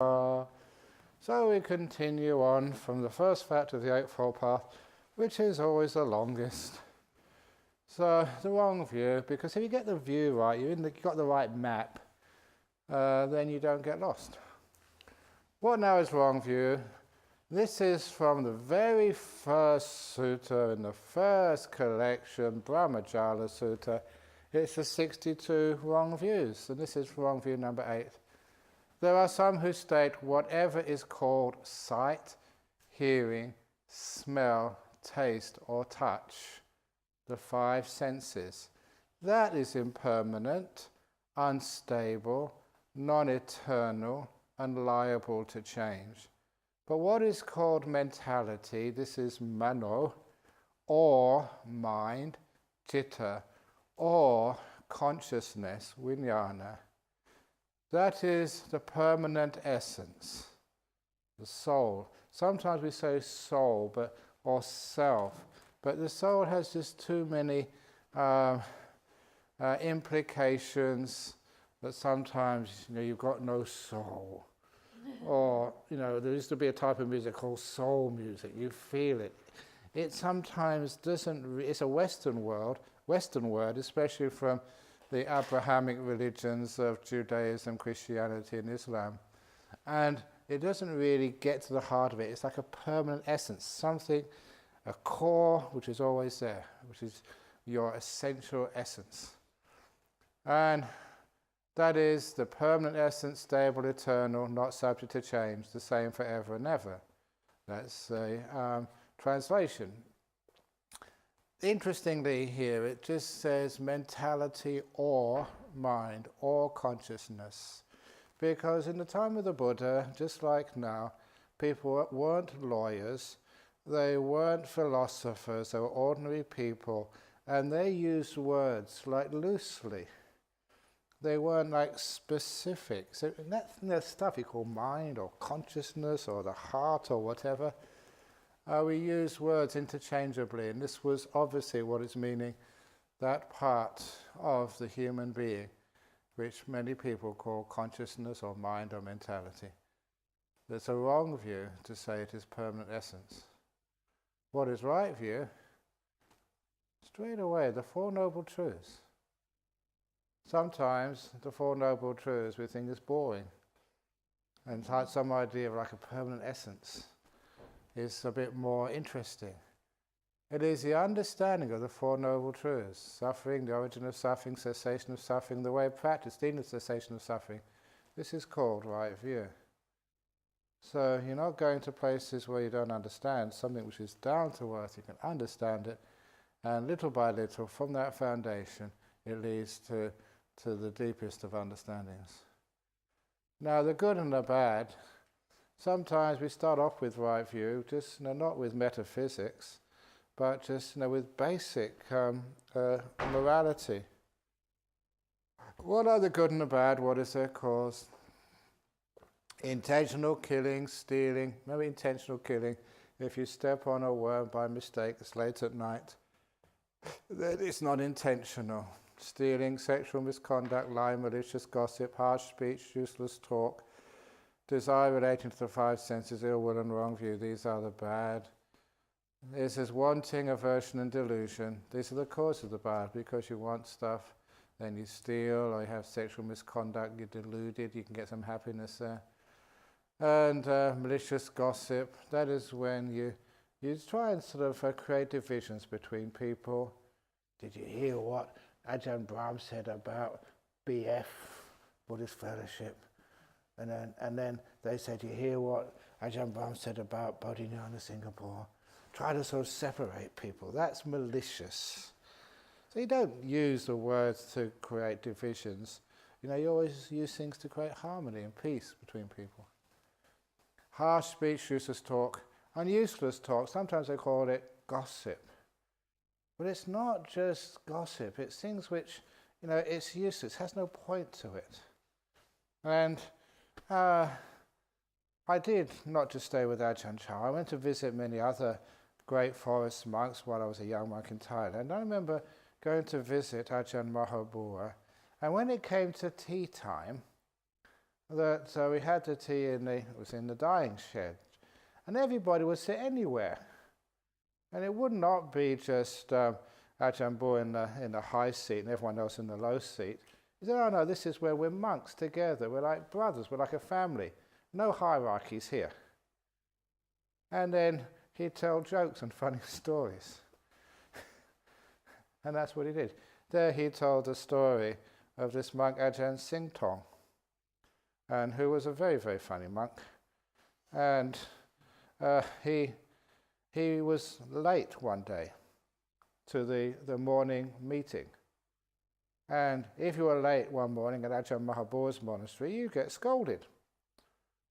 So we continue on from the first fact of the Eightfold Path, which is always the longest. So the wrong view, because if you get the view right, you've got the right map, then you don't get lost. What now is wrong view? This is from the very first sutta in the first collection, Brahmajala Sutta. It's the 62 wrong views, and this is wrong view number 8. There are some who state whatever is called sight, hearing, smell, taste, or touch, the 5 senses, that is impermanent, unstable, non-eternal, and liable to change. But what is called mentality, this is mano, or mind, citta, or consciousness, vijnana. That is the permanent essence, the soul. Sometimes we say soul, or self, but the soul has just too many implications that sometimes you've got no soul. Or, there used to be a type of music called soul music. You feel it. It sometimes doesn't, it's a Western word, especially from the Abrahamic religions of Judaism, Christianity, and Islam. And it doesn't really get to the heart of it. It's like a permanent essence, something, a core which is always there, which is your essential essence. And that is the permanent essence, stable, eternal, not subject to change, the same forever and ever. That's a translation. Interestingly here, it just says mentality or mind or consciousness. Because in the time of the Buddha, just like now, people weren't lawyers, they weren't philosophers, they were ordinary people, and they used words like loosely. They weren't like specific. So that stuff you call mind or consciousness or the heart or whatever, we use words interchangeably, and this was obviously what is meaning, that part of the human being, which many people call consciousness or mind or mentality. There's a wrong view to say it is permanent essence. What is right view? Straight away, the Four Noble Truths. Sometimes the Four Noble Truths we think is boring, and some idea of like a permanent essence is a bit more interesting. It is the understanding of the Four Noble Truths: suffering, the origin of suffering, cessation of suffering, the way of practice, leading to cessation of suffering. This is called right view. So you're not going to places where you don't understand something which is down to earth. You can understand it, and little by little, from that foundation, it leads to the deepest of understandings. Now, the good and the bad. Sometimes we start off with right view, just not with metaphysics, but just with basic morality. What are the good and the bad? What is their cause? Intentional killing, stealing. Remember intentional killing. If you step on a worm by mistake, it's late at night, then it's not intentional. Stealing, sexual misconduct, lying, malicious gossip, harsh speech, useless talk, desire relating to the 5 senses, ill will and wrong view, these are the bad. This is wanting, aversion and delusion. These are the causes of the bad, because you want stuff, then you steal, or you have sexual misconduct, you're deluded, you can get some happiness there. And malicious gossip, that is when you try and sort of create divisions between people. Did you hear what Ajahn Brahm said about BF, Buddhist Fellowship? And then they said, you hear what Ajahn Brahm said about Bodhinyana Singapore? Try to sort of separate people. That's malicious. So you don't use the words to create divisions. You always use things to create harmony and peace between people. Harsh speech, useless talk, and useless talk, sometimes they call it gossip. But it's not just gossip. It's things which, it's useless, has no point to it. And I did not just stay with Ajahn Chah. I went to visit many other great forest monks while I was a young monk in Thailand. I remember going to visit Ajahn Mahabua, and when it came to tea time, that we had the tea it was in the dyeing shed, and everybody would sit anywhere. And it would not be just Ajahn Boy in the high seat and everyone else in the low seat. He said, oh no, this is where we're monks together. We're like brothers. We're like a family. No hierarchies here. And then he'd tell jokes and funny stories. And that's what he did. There he told the story of this monk Ajahn Singtong, and who was a very, very funny monk. And he was late one day to the morning meeting. And if you were late one morning at Ajahn Mahabo's monastery, you get scolded.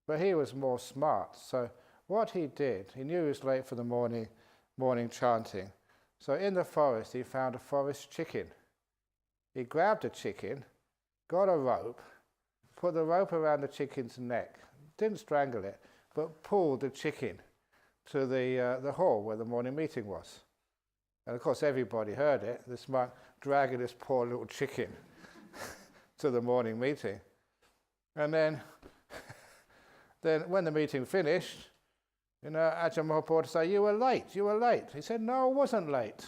But he was more smart. So what he did, he knew he was late for the morning chanting. So in the forest, he found a forest chicken. He grabbed a chicken, got a rope, put the rope around the chicken's neck, didn't strangle it, but pulled the chicken to the hall where the morning meeting was. And of course everybody heard it, this monk dragging this poor little chicken to the morning meeting. And then when the meeting finished, Ajahn Mahaprabhu would say, you were late. He said, no, I wasn't late.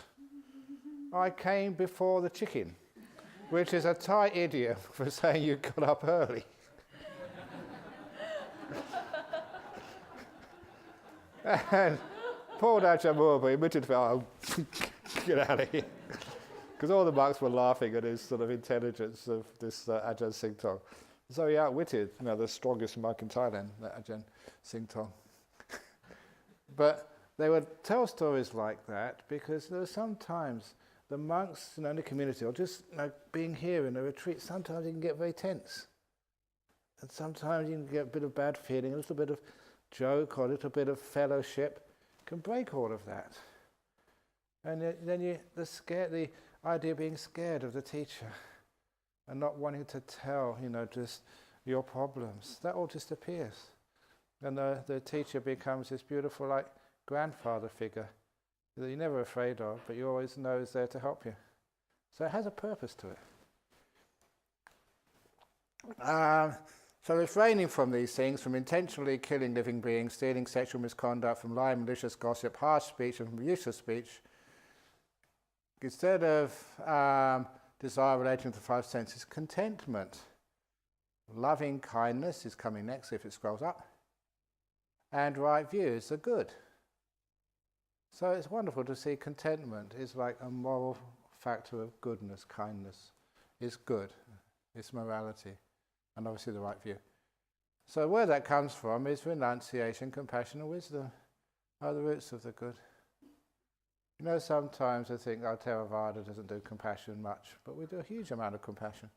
I came before the chicken, which is a Thai idiom for saying you got up early. And poor Ajahn Mahaprabhu immediately felt, get out of here. Because all the monks were laughing at his sort of intelligence of this Ajahn Singtong. So he outwitted the strongest monk in Thailand, that Ajahn Singtong. But they would tell stories like that because there were sometimes the monks in the community, or just being here in a retreat, sometimes you can get very tense. And sometimes you can get a bit of bad feeling, a little bit of joke or a little bit of fellowship can break all of that. And then the idea of being scared of the teacher and not wanting to tell, just your problems, that all disappears. And the teacher becomes this beautiful, like, grandfather figure that you're never afraid of, but you always know is there to help you. So it has a purpose to it. So refraining from these things, from intentionally killing living beings, stealing, sexual misconduct, from lying, malicious gossip, harsh speech, and from useless speech, instead of desire relating to the five senses, contentment. Loving kindness is coming next if it scrolls up. And right view is the good. So it's wonderful to see contentment is like a moral factor of goodness, kindness is good, it's morality, and obviously the right view. So where that comes from is renunciation, compassion and wisdom are the roots of the good. Sometimes I think our Theravada doesn't do compassion much, but we do a huge amount of compassion.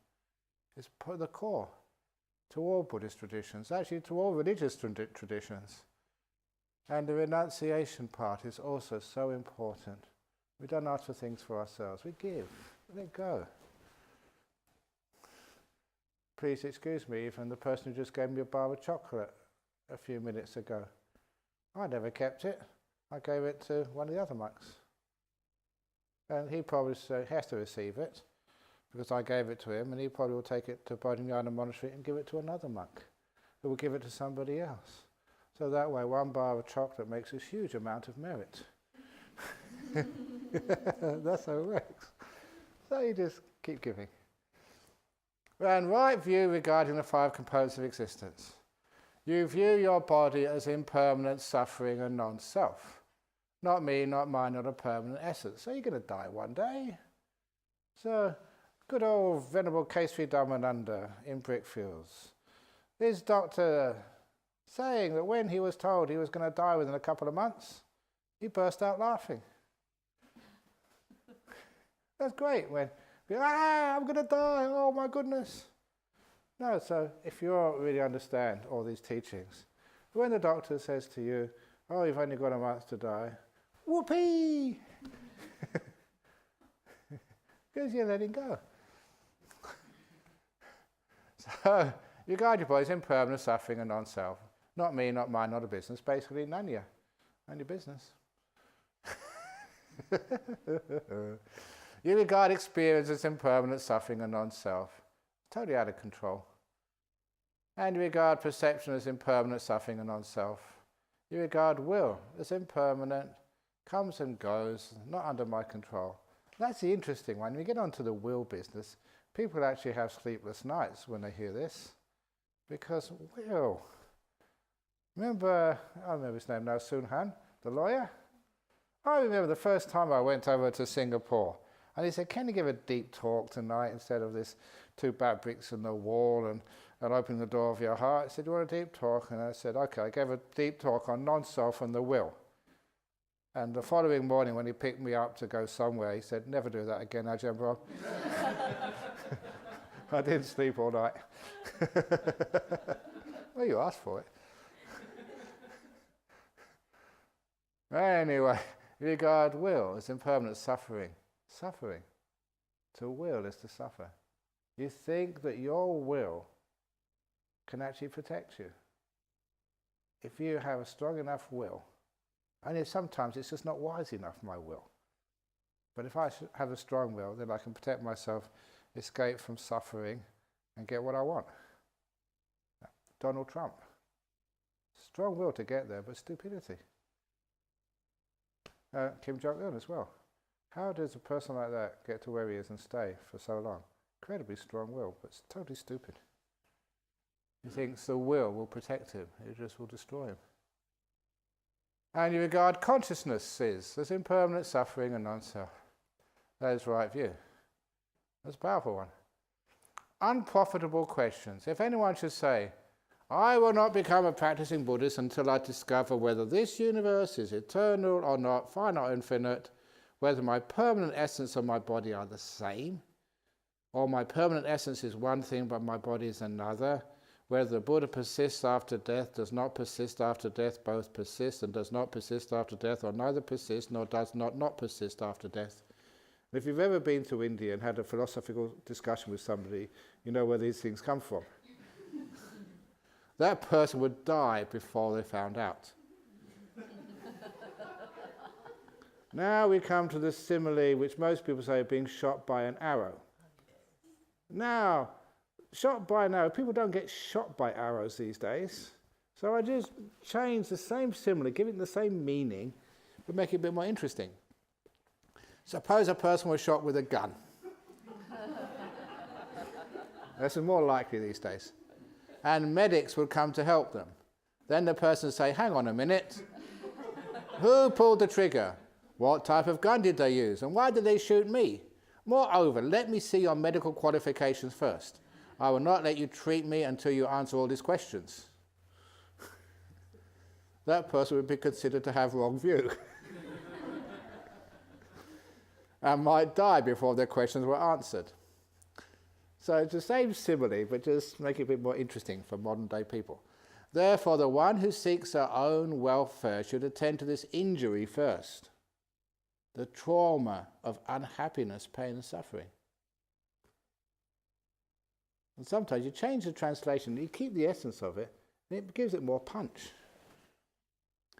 It's the core to all Buddhist traditions, actually to all religious traditions. And the renunciation part is also so important. We don't ask for things for ourselves. We give. Let go. Please excuse me, even the person who just gave me a bar of chocolate a few minutes ago. I never kept it. I gave it to one of the other monks. And he probably has to receive it, because I gave it to him, and he probably will take it to Bodhinyana monastery and give it to another monk, who will give it to somebody else. So that way, one bar of chocolate makes a huge amount of merit. That's how it works. So you just keep giving. And right view regarding the five components of existence. You view your body as impermanent, suffering, and non-self. Not me, not mine, not a permanent essence. So you're going to die one day. So, good old Venerable Kesri Dhammananda in Brickfields. His doctor saying that when he was told he was going to die within a couple of months, he burst out laughing. That's great when, I'm going to die, oh my goodness. No, so if you really understand all these teachings, when the doctor says to you, oh, you've only got a month to die, whoopee! Because you're letting go. So, you guide your body as impermanent, suffering, and non-self. Not me, not mine, not a business. Basically, none of you. None of your business. You regard experience as impermanent, suffering, and non-self. Totally out of control. And you regard perception as impermanent, suffering and non-self. You regard will as impermanent, comes and goes, not under my control. That's the interesting one. When we get onto the will business, people actually have sleepless nights when they hear this. Because will. I remember his name now, Sun Han, the lawyer. I remember the first time I went over to Singapore, and he said, can you give a deep talk tonight instead of this 2 bad bricks in the wall and opening the door of your heart? He said, you want a deep talk? And I said, okay. I gave a deep talk on non-self and the will. And the following morning when he picked me up to go somewhere, he said, never do that again, Ajahn bro. I didn't sleep all night. Well, you asked for it. Anyway, you regard will as impermanent, suffering. Suffering. To will is to suffer. You think that your will can actually protect you. If you have a strong enough will, and sometimes it's just not wise enough, my will. But if I have a strong will, then I can protect myself, escape from suffering, and get what I want. Donald Trump. Strong will to get there, but stupidity. Kim Jong-un as well. How does a person like that get to where he is and stay for so long? Incredibly strong will, but it's totally stupid. He thinks the will protect him. It just will destroy him. And you regard consciousnesses as impermanent, suffering and non-self. That is the right view. That's a powerful one. Unprofitable questions. If anyone should say, I will not become a practicing Buddhist until I discover whether this universe is eternal or not, finite or infinite, whether my permanent essence and my body are the same, or my permanent essence is one thing but my body is another, whether the Buddha persists after death, does not persist after death, both persist and does not persist after death, or neither persists nor does not persist after death. And if you've ever been to India and had a philosophical discussion with somebody, you know where these things come from. That person would die before they found out. Now we come to the simile which most people say being shot by an arrow. Now, shot by an arrow, people don't get shot by arrows these days. So I just change the same simile, give it the same meaning, but make it a bit more interesting. Suppose a person was shot with a gun. This is more likely these days. And medics would come to help them. Then the person would say, hang on a minute. Who pulled the trigger? What type of gun did they use? And why did they shoot me? Moreover, let me see your medical qualifications first. I will not let you treat me until you answer all these questions. That person would be considered to have wrong view. And might die before their questions were answered. So it's the same simile, but just make it a bit more interesting for modern day people. Therefore, the one who seeks their own welfare should attend to this injury first. The trauma of unhappiness, pain and suffering. And sometimes you change the translation, you keep the essence of it, and it gives it more punch.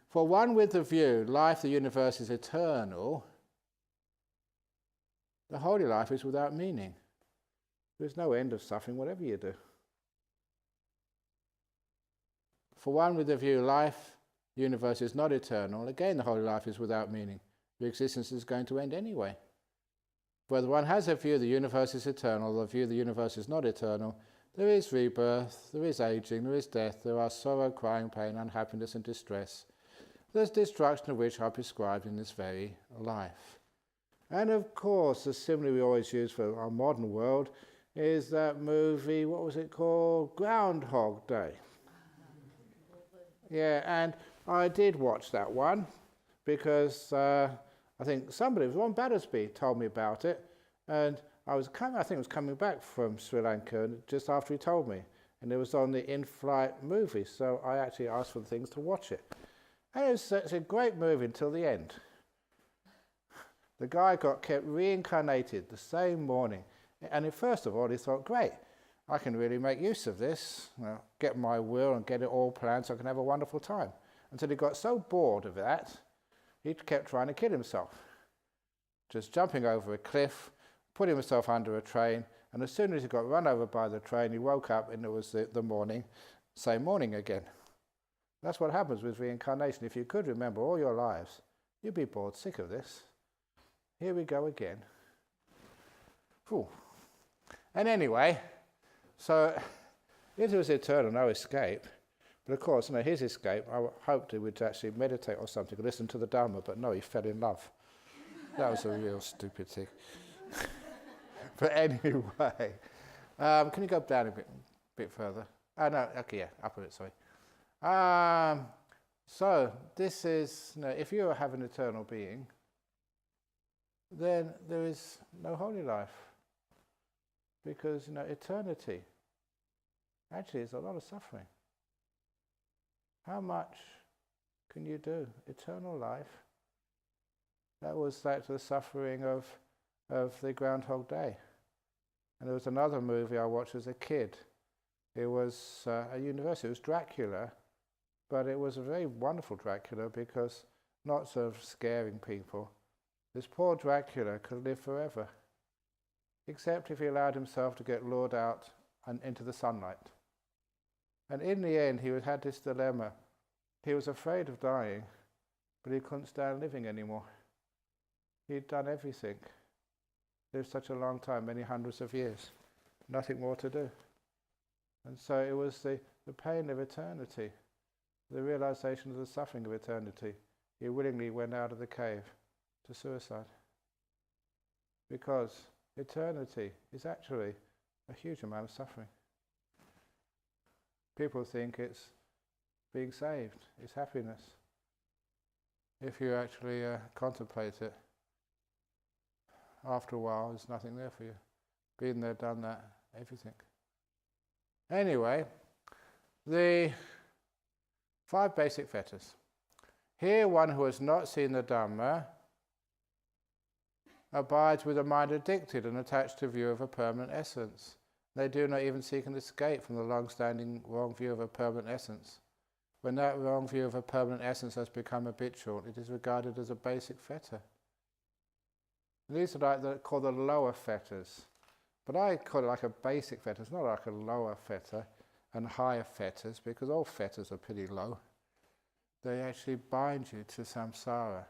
For one with the view, life, the universe is eternal, the holy life is without meaning. There's no end of suffering, whatever you do. For one with the view, life, the universe is not eternal, again the holy life is without meaning. Your existence is going to end anyway. Whether one has a view the universe is eternal, or the view the universe is not eternal, there is rebirth, there is aging, there is death, there are sorrow, crying, pain, unhappiness and distress. There's destruction of which are prescribed in this very life. And of course, the simile we always use for our modern world is that movie, what was it called? Groundhog Day. Yeah, and I did watch that one because I think somebody, Ron Battersby, told me about it, and I think I was coming back from Sri Lanka just after he told me, and it was on the in-flight movie, so I actually asked for the things to watch it. And it's a great movie until the end. The guy kept reincarnated the same morning. And first of all, he thought, great, I can really make use of this, get my will and get it all planned so I can have a wonderful time. Until he got so bored of that, he kept trying to kill himself. Just jumping over a cliff, putting himself under a train, And as soon as he got run over by the train, he woke up and it was the morning, same morning again. That's what happens with reincarnation. If you could remember all your lives, you'd be bored sick of this. Here we go again. Whew. And anyway, so it was eternal, no escape. But of course, his escape, I hoped he would actually meditate or something, listen to the Dharma, but no, he fell in love. That was a real stupid thing. But anyway, can you go down a bit further? Oh, no, okay, yeah, up a bit, sorry. So this is, if you have an eternal being, then there is no holy life. Because, eternity actually is a lot of suffering. How much can you do? Eternal life. That was like the suffering of the Groundhog Day. And there was another movie I watched as a kid. It was a university. It was Dracula, but it was a very wonderful Dracula because not sort of scaring people. This poor Dracula could live forever, except if he allowed himself to get lured out and into the sunlight. And in the end, he had this dilemma. He was afraid of dying, but he couldn't stand living anymore. He'd done everything. Lived such a long time, many hundreds of years. Nothing more to do. And so it was the pain of eternity, the realization of the suffering of eternity. He willingly went out of the cave to suicide. Because eternity is actually a huge amount of suffering. People think it's being saved, it's happiness. If you actually contemplate it, after a while there's nothing there for you. Been there, done that, everything. Anyway, the 5 basic fetters. Here one who has not seen the Dhamma abides with a mind addicted and attached to view of a permanent essence. They do not even seek an escape from the long-standing wrong view of a permanent essence. When that wrong view of a permanent essence has become habitual, it is regarded as a basic fetter. These are called the lower fetters. But I call it like a basic fetter. It's not like a lower fetter and higher fetters, because all fetters are pretty low. They actually bind you to samsara.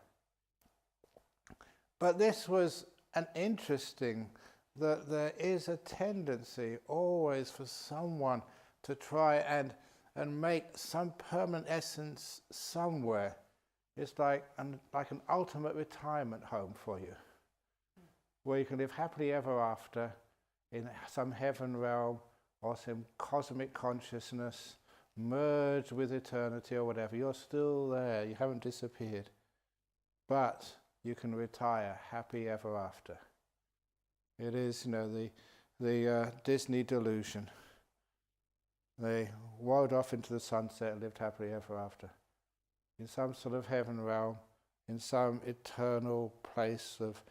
But this was an interesting, that there is a tendency always for someone to try and make some permanent essence somewhere. It's like an ultimate retirement home for you, where you can live happily ever after in some heaven realm or some cosmic consciousness, merged with eternity or whatever. You're still there, you haven't disappeared. But you can retire happy ever after. It is, the Disney delusion. They rode off into the sunset and lived happily ever after. In some sort of heaven realm, in some eternal place of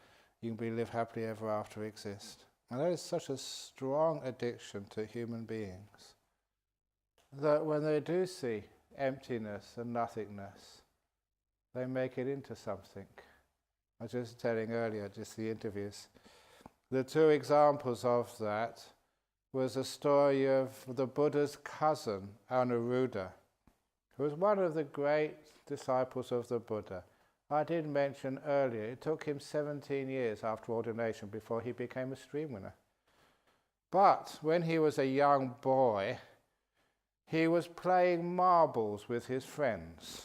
you can live happily ever after exist. And that is such a strong addiction to human beings that when they do see emptiness and nothingness, they make it into something. I was just telling earlier, just the interviews. The 2 examples of that was a story of the Buddha's cousin, Anuruddha, who was one of the great disciples of the Buddha. I did mention earlier, it took him 17 years after ordination before he became a stream winner. But when he was a young boy, he was playing marbles with his friends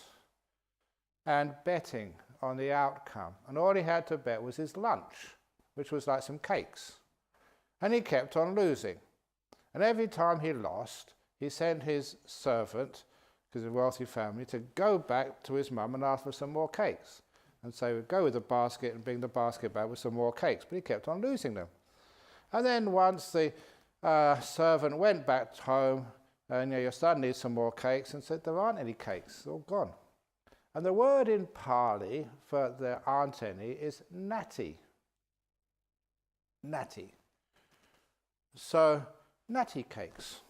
and betting on the outcome. And all he had to bet was his lunch, which was like some cakes. And he kept on losing. And every time he lost, he sent his servant, because of a wealthy family, to go back to his mum and ask for some more cakes. And so he would go with the basket and bring the basket back with some more cakes, but he kept on losing them. And then once the servant went back home, and your son needs some more cakes, and said, there aren't any cakes, they're all gone. And the word in Pali for there aren't any is nati. Nati. So, nati cakes.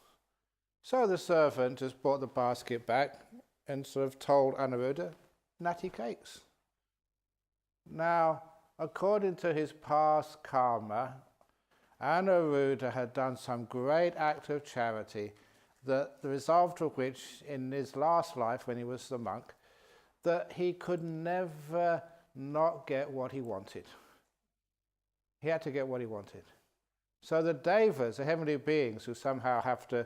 So the servant just brought the basket back and sort of told Anuruddha, nati cakes. Now, according to his past karma, Anuruddha had done some great act of charity, that the result of which, in his last life when he was the monk, that he could never not get what he wanted. He had to get what he wanted. So the devas, the heavenly beings who somehow have to,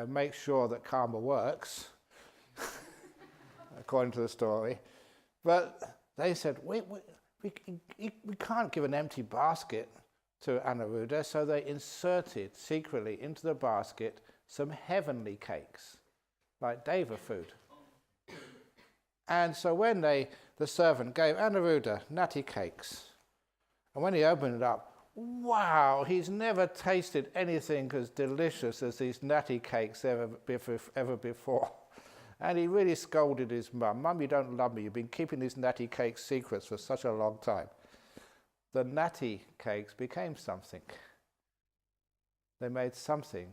make sure that karma works, according to the story, but they said, we can't give an empty basket to Anuruddha, so they inserted secretly into the basket some heavenly cakes, like deva food. And so when the servant gave Anuruddha nutty cakes, and when he opened it up, wow, he's never tasted anything as delicious as these nutty cakes ever before. And he really scolded his mum. Mum, you don't love me. You've been keeping these natty cakes secrets for such a long time. The natty cakes became something. They made something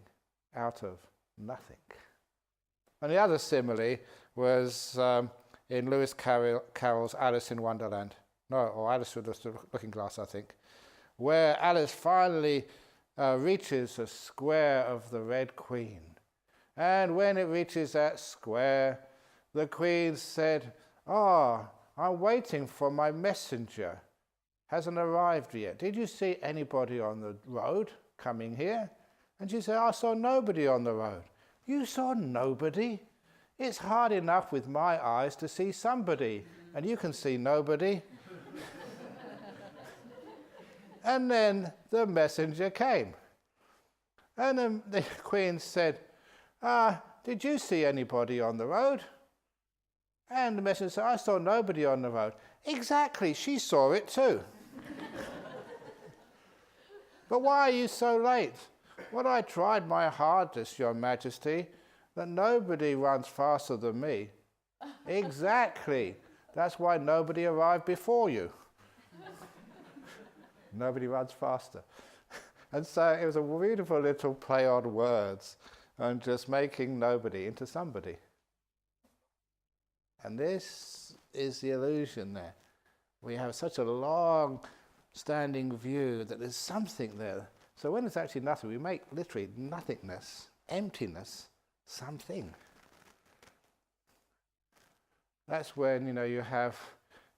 out of nothing. And the other simile was in Lewis Carroll's Alice in Wonderland. Or Alice with the Looking Glass, I think, where Alice finally reaches the square of the Red Queen. And when it reaches that square, the Queen said, I'm waiting for my messenger. Hasn't arrived yet. Did you see anybody on the road coming here? And she said, I saw nobody on the road. You saw nobody? It's hard enough with my eyes to see somebody, and you can see nobody. And then the messenger came. And then the Queen said, did you see anybody on the road? And the messenger said, I saw nobody on the road. Exactly, she saw it too. But why are you so late? Well, I tried my hardest, Your Majesty, that nobody runs faster than me. Exactly. That's why nobody arrived before you. Nobody runs faster. And so it was a beautiful little play on words and just making nobody into somebody. And this is the illusion there. We have such a long-standing view that there's something there. So when it's actually nothing, we make literally nothingness, emptiness, something. That's when, you have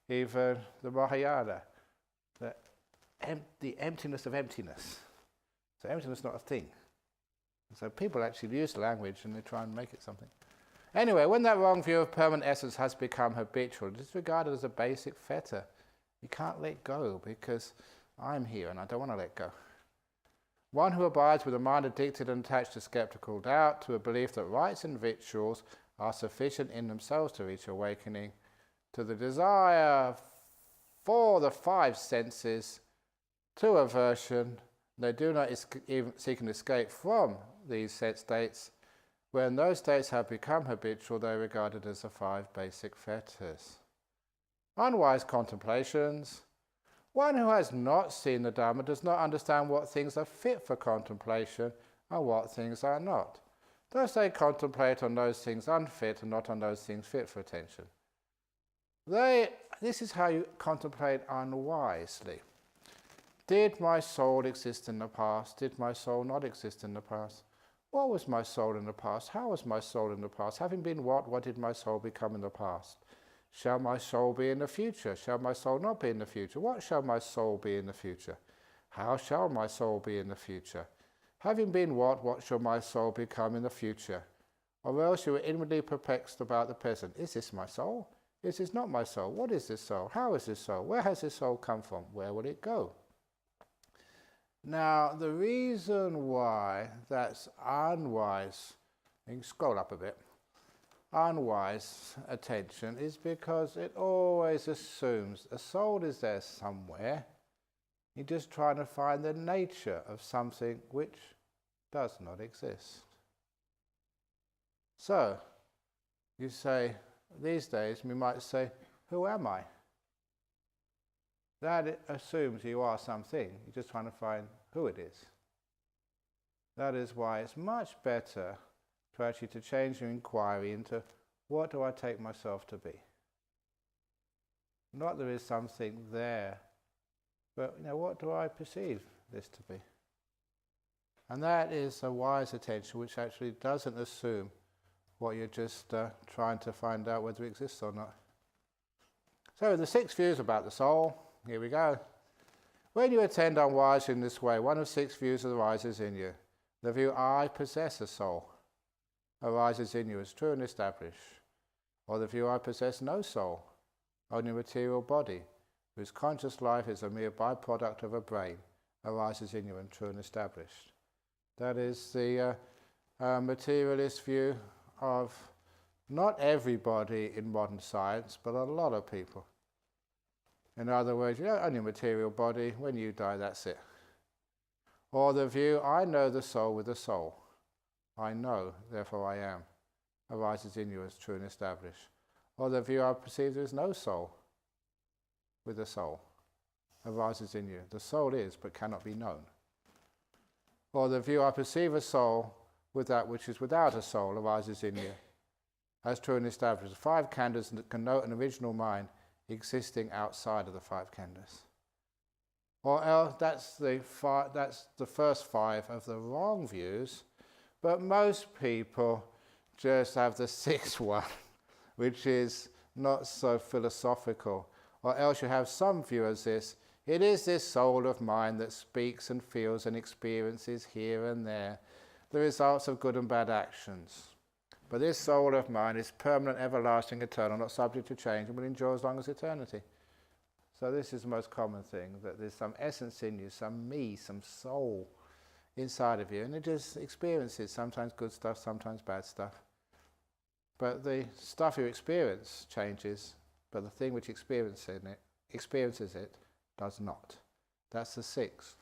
even the Mahayana, the emptiness of emptiness. So emptiness is not a thing. So people actually use language and they try and make it something. Anyway, when that wrong view of permanent essence has become habitual, it is regarded as a basic fetter. You can't let go because I'm here and I don't want to let go. One who abides with a mind addicted and attached to skeptical doubt, to a belief that rites and rituals are sufficient in themselves to reach awakening, to the desire for the five senses, to aversion, they do not even seek an escape from these sense states. When those states have become habitual, they are regarded as the five basic fetters. Unwise contemplations. One who has not seen the Dhamma does not understand what things are fit for contemplation and what things are not. Thus they contemplate on those things unfit and not on those things fit for attention. This is how you contemplate unwisely. Did my soul exist in the past? Did my soul not exist in the past? What was my soul in the past? How was my soul in the past? Having been what did my soul become in the past? Shall my soul be in the future? Shall my soul not be in the future? What shall my soul be in the future? How shall my soul be in the future? Having been what shall my soul become in the future? Or else you are inwardly perplexed about the present. Is this my soul? Is this not my soul? What is this soul? How is this soul? Where has this soul come from? Where will it go? Now, the reason why that's unwise, you can scroll up a bit, unwise attention is because it always assumes a soul is there somewhere. You're just trying to find the nature of something which does not exist. So, you say, these days we might say, who am I? That assumes you are something. You're just trying to find who it is. That is why it's much better to actually change your inquiry into what do I take myself to be? Not there is something there, but what do I perceive this to be? And that is a wise attention which actually doesn't assume what you're just trying to find out whether it exists or not. So the 6 views about the soul, here we go. When you attend unwisely in this way, one of 6 views arises in you. The view, I possess a soul, arises in you as true and established. Or the view, I possess no soul, only a material body, whose conscious life is a mere byproduct of a brain, arises in you and true and established. That is the materialist view of not everybody in modern science, but a lot of people. In other words, only a material body, when you die, that's it. Or the view, I know the soul with the soul. I know, therefore I am, arises in you as true and established. Or the view, I perceive there is no soul with the soul, arises in you. The soul is, but cannot be known. Or the view, I perceive a soul with that which is without a soul, arises in you, as true and established. 5 khandhas connote an original mind existing outside of the 5 khandhas. Or else, that's the first 5 of the wrong views, but most people just have the 6th one, which is not so philosophical. Or else you have some view as this, it is this soul of mine that speaks and feels and experiences here and there the results of good and bad actions. But this soul of mine is permanent, everlasting, eternal, not subject to change, and will endure as long as eternity. So this is the most common thing, that there's some essence in you, some me, some soul inside of you, and it just experiences sometimes good stuff, sometimes bad stuff. But the stuff you experience changes, but the thing which experiences it does not. That's the 6th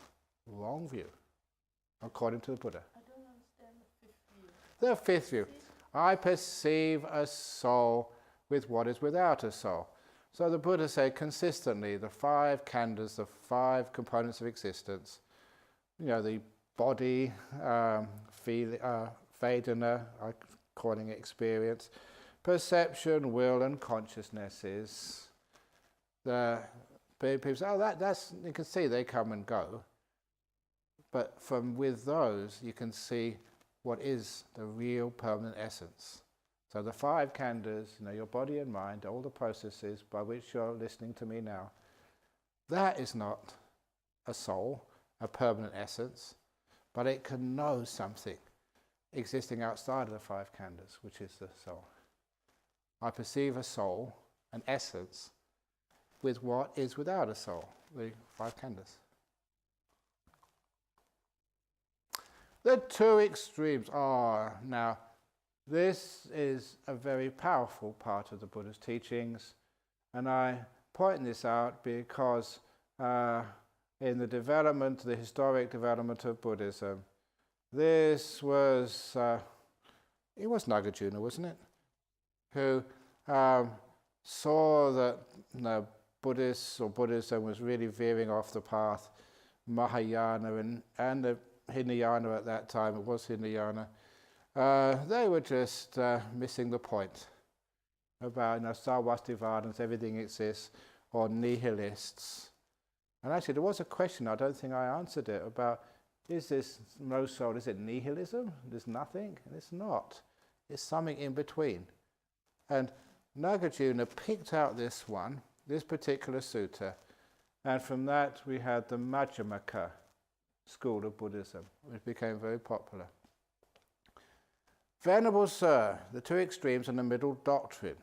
wrong view, according to the Buddha. I don't understand the 5th view. The 5th view. I perceive a soul with what is without a soul. So the Buddha said consistently, the 5 khandhas, the 5 components of existence, the body, Vedana, calling it experience, perception, will, and consciousnesses. The people say, that's, you can see they come and go. But from with those, you can see what is the real permanent essence. So the 5 khandhas, your body and mind, all the processes by which you're listening to me now, that is not a soul, a permanent essence, but it can know something existing outside of the 5 khandhas, which is the soul. I perceive a soul, an essence, with what is without a soul, the 5 khandhas. The 2 extremes are, now, this is a very powerful part of the Buddha's teachings, and I point this out because in the historic development of Buddhism, this was, it was Nagarjuna, wasn't it? Who saw that Buddhism was really veering off the path, Mahayana and the Hinayana at that time, it was Hinayana, they were just missing the point about Sarvastivadins, everything exists, or nihilists. And actually there was a question, I don't think I answered it, about is this no soul, is it nihilism? There's nothing? And it's not. It's something in between. And Nagarjuna picked out this particular sutta, and from that we had the Madhyamaka school of Buddhism, which became very popular. Venerable Sir, the 2 extremes and the middle doctrine.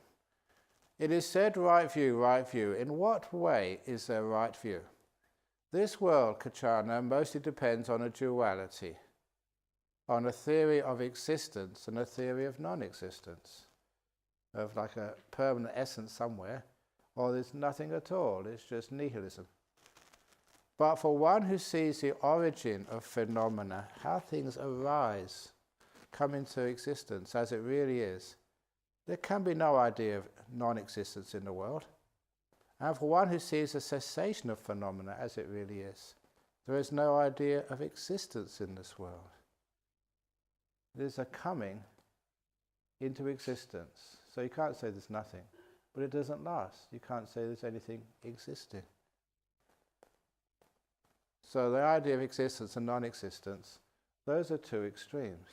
It is said, right view, right view. In what way is there right view? This world, Kachana, mostly depends on a duality, on a theory of existence and a theory of non-existence, of like a permanent essence somewhere, or there's nothing at all, it's just nihilism. But for one who sees the origin of phenomena, how things arise, come into existence as it really is, there can be no idea of non-existence in the world. And for one who sees the cessation of phenomena as it really is, there is no idea of existence in this world. There's a coming into existence. So you can't say there's nothing, but it doesn't last. You can't say there's anything existing. So the idea of existence and non-existence Those are two extremes.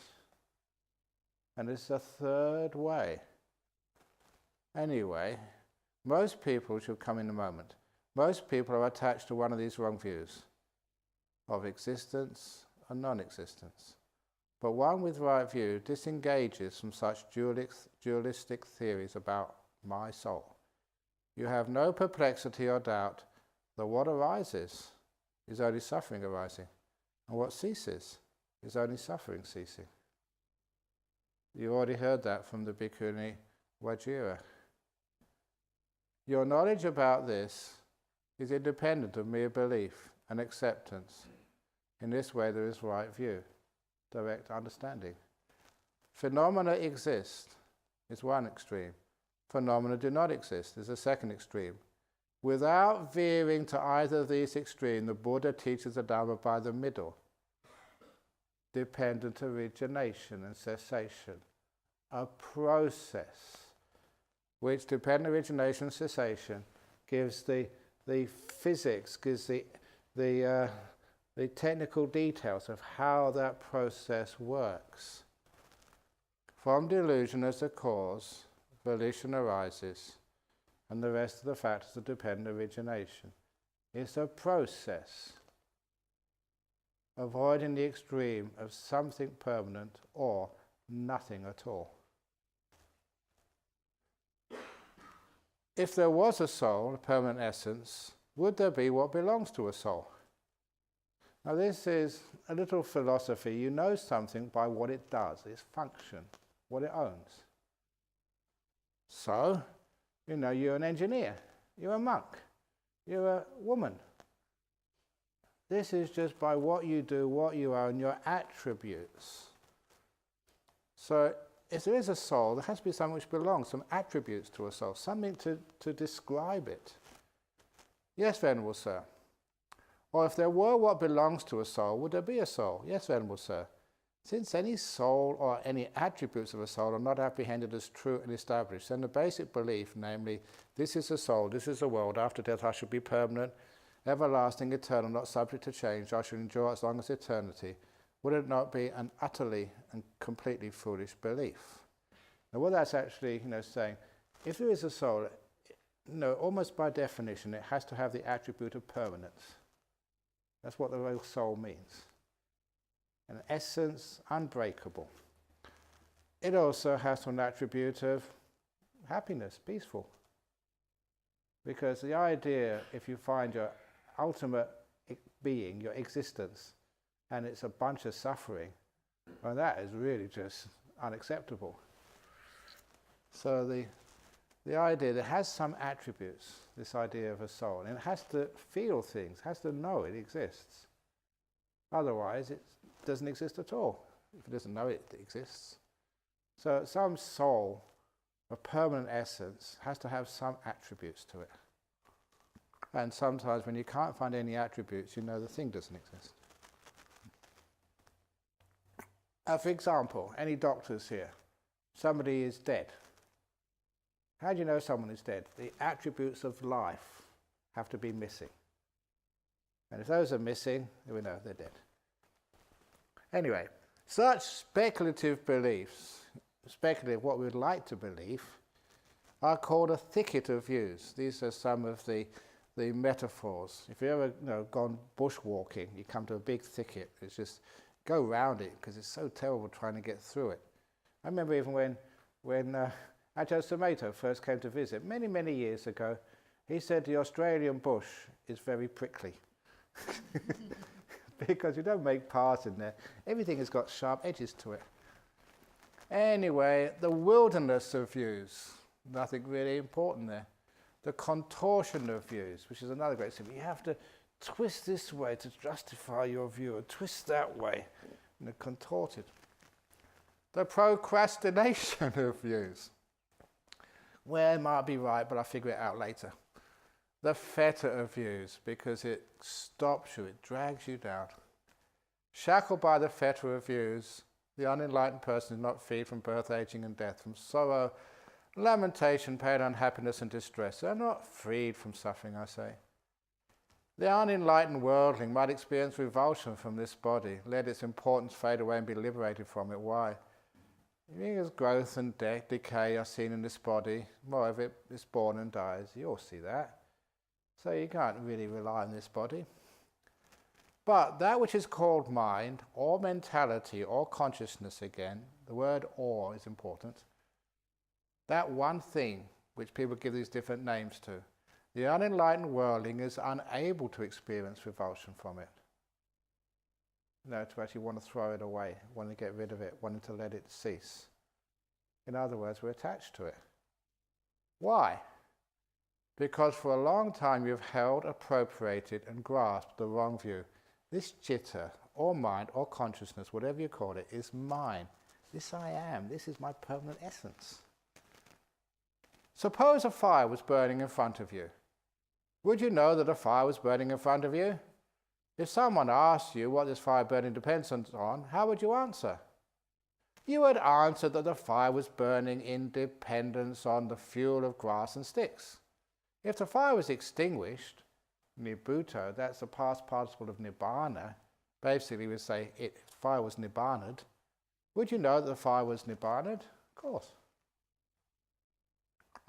And there's a third way. Anyway, most people, which will come in a moment, most people are attached to one of these wrong views of existence and non-existence. But one with right view disengages from such dualistic theories about my soul. You have no perplexity or doubt that what arises is only suffering arising, and what ceases is only suffering ceasing. You already heard that from the Bhikkhuni Vajira. Your knowledge about this is independent of mere belief and acceptance. In this way there is right view, direct understanding. Phenomena exist is one extreme. Phenomena do not exist is a second extreme. Without veering to either of these extremes, the Buddha teaches the Dhamma by the middle. Dependent origination and cessation. A process which dependent origination and cessation gives the physics, gives the technical details of how that process works. From delusion as a cause, volition arises, and the rest of the factors are dependent origination. It's a process, avoiding the extreme of something permanent or nothing at all. If there was a soul, a permanent essence, would there be what belongs to a soul? Now this is a little philosophy. You know something by what it does, its function, what it owns. So, you know, you're an engineer, you're a monk, you're a woman. This is just by what you do, what you own, your attributes. So, if there is a soul, there has to be something which belongs, some attributes to a soul, something to describe it. Yes, Venerable Sir. Or if there were what belongs to a soul, would there be a soul? Yes, Venerable Sir. Since any soul or any attributes of a soul are not apprehended as true and established, then the basic belief, namely, this is a soul, this is a world, after death I shall be permanent, everlasting, eternal, not subject to change, I shall endure as long as eternity, would it not be an utterly and completely foolish belief? Now what that's actually saying, if there is a soul, almost by definition it has to have the attribute of permanence. That's what the real soul means. An essence unbreakable. It also has an attribute of happiness, peaceful. Because the idea, if you find your ultimate being, your existence, and it's a bunch of suffering, well, that is really just unacceptable. So the idea that has some attributes, this idea of a soul, and it has to feel things, has to know it exists. Otherwise, it doesn't exist at all, if it doesn't know it exists. So some soul, a permanent essence, has to have some attributes to it. And sometimes when you can't find any attributes, you know the thing doesn't exist. For example, any doctors here, somebody is dead. How do you know someone is dead? The attributes of life have to be missing. And if those are missing, then we know they're dead. Anyway, such speculative beliefs, speculative what we would like to believe, are called a thicket of views. These are some of the metaphors. If you've ever gone bushwalking, you come to a big thicket, it's just go round it because it's so terrible trying to get through it. I remember even when Ajahn Sumedho first came to visit, many, many years ago, he said the Australian bush is very prickly. Because you don't make paths in there. Everything has got sharp edges to it. Anyway, the wilderness of views, nothing really important there. The contortion of views, which is another great thing. You have to twist this way to justify your view, or twist that way, and contorted. The procrastination of views. Well, it might be right, but I'll figure it out later. The fetter of views, because it stops you, it drags you down. Shackled by the fetter of views, the unenlightened person is not freed from birth, aging, and death, from sorrow, lamentation, pain, unhappiness, and distress. They're not freed from suffering, I say. The unenlightened worldling might experience revulsion from this body, let its importance fade away and be liberated from it. Why? Because growth and decay are seen in this body. Moreover, it is born and dies. You all see that. So you can't really rely on this body. But that which is called mind, or mentality, or consciousness again, the word or is important. That one thing which people give these different names to, the unenlightened worldling is unable to experience revulsion from it. No, to actually want to throw it away, want to get rid of it, wanting to let it cease. In other words, we're attached to it. Why? Because for a long time you've held, appropriated, and grasped the wrong view. This citta, or mind, or consciousness, whatever you call it, is mine. This I am. This is my permanent essence. Suppose a fire was burning in front of you. Would you know that a fire was burning in front of you? If someone asked you what this fire burning depends on, how would you answer? You would answer that the fire was burning in dependence on the fuel of grass and sticks. If the fire was extinguished, Nibbutto, that's the past participle of Nibbana, basically we say the fire was Nibbaned. Would you know that the fire was Nibbaned? Of course.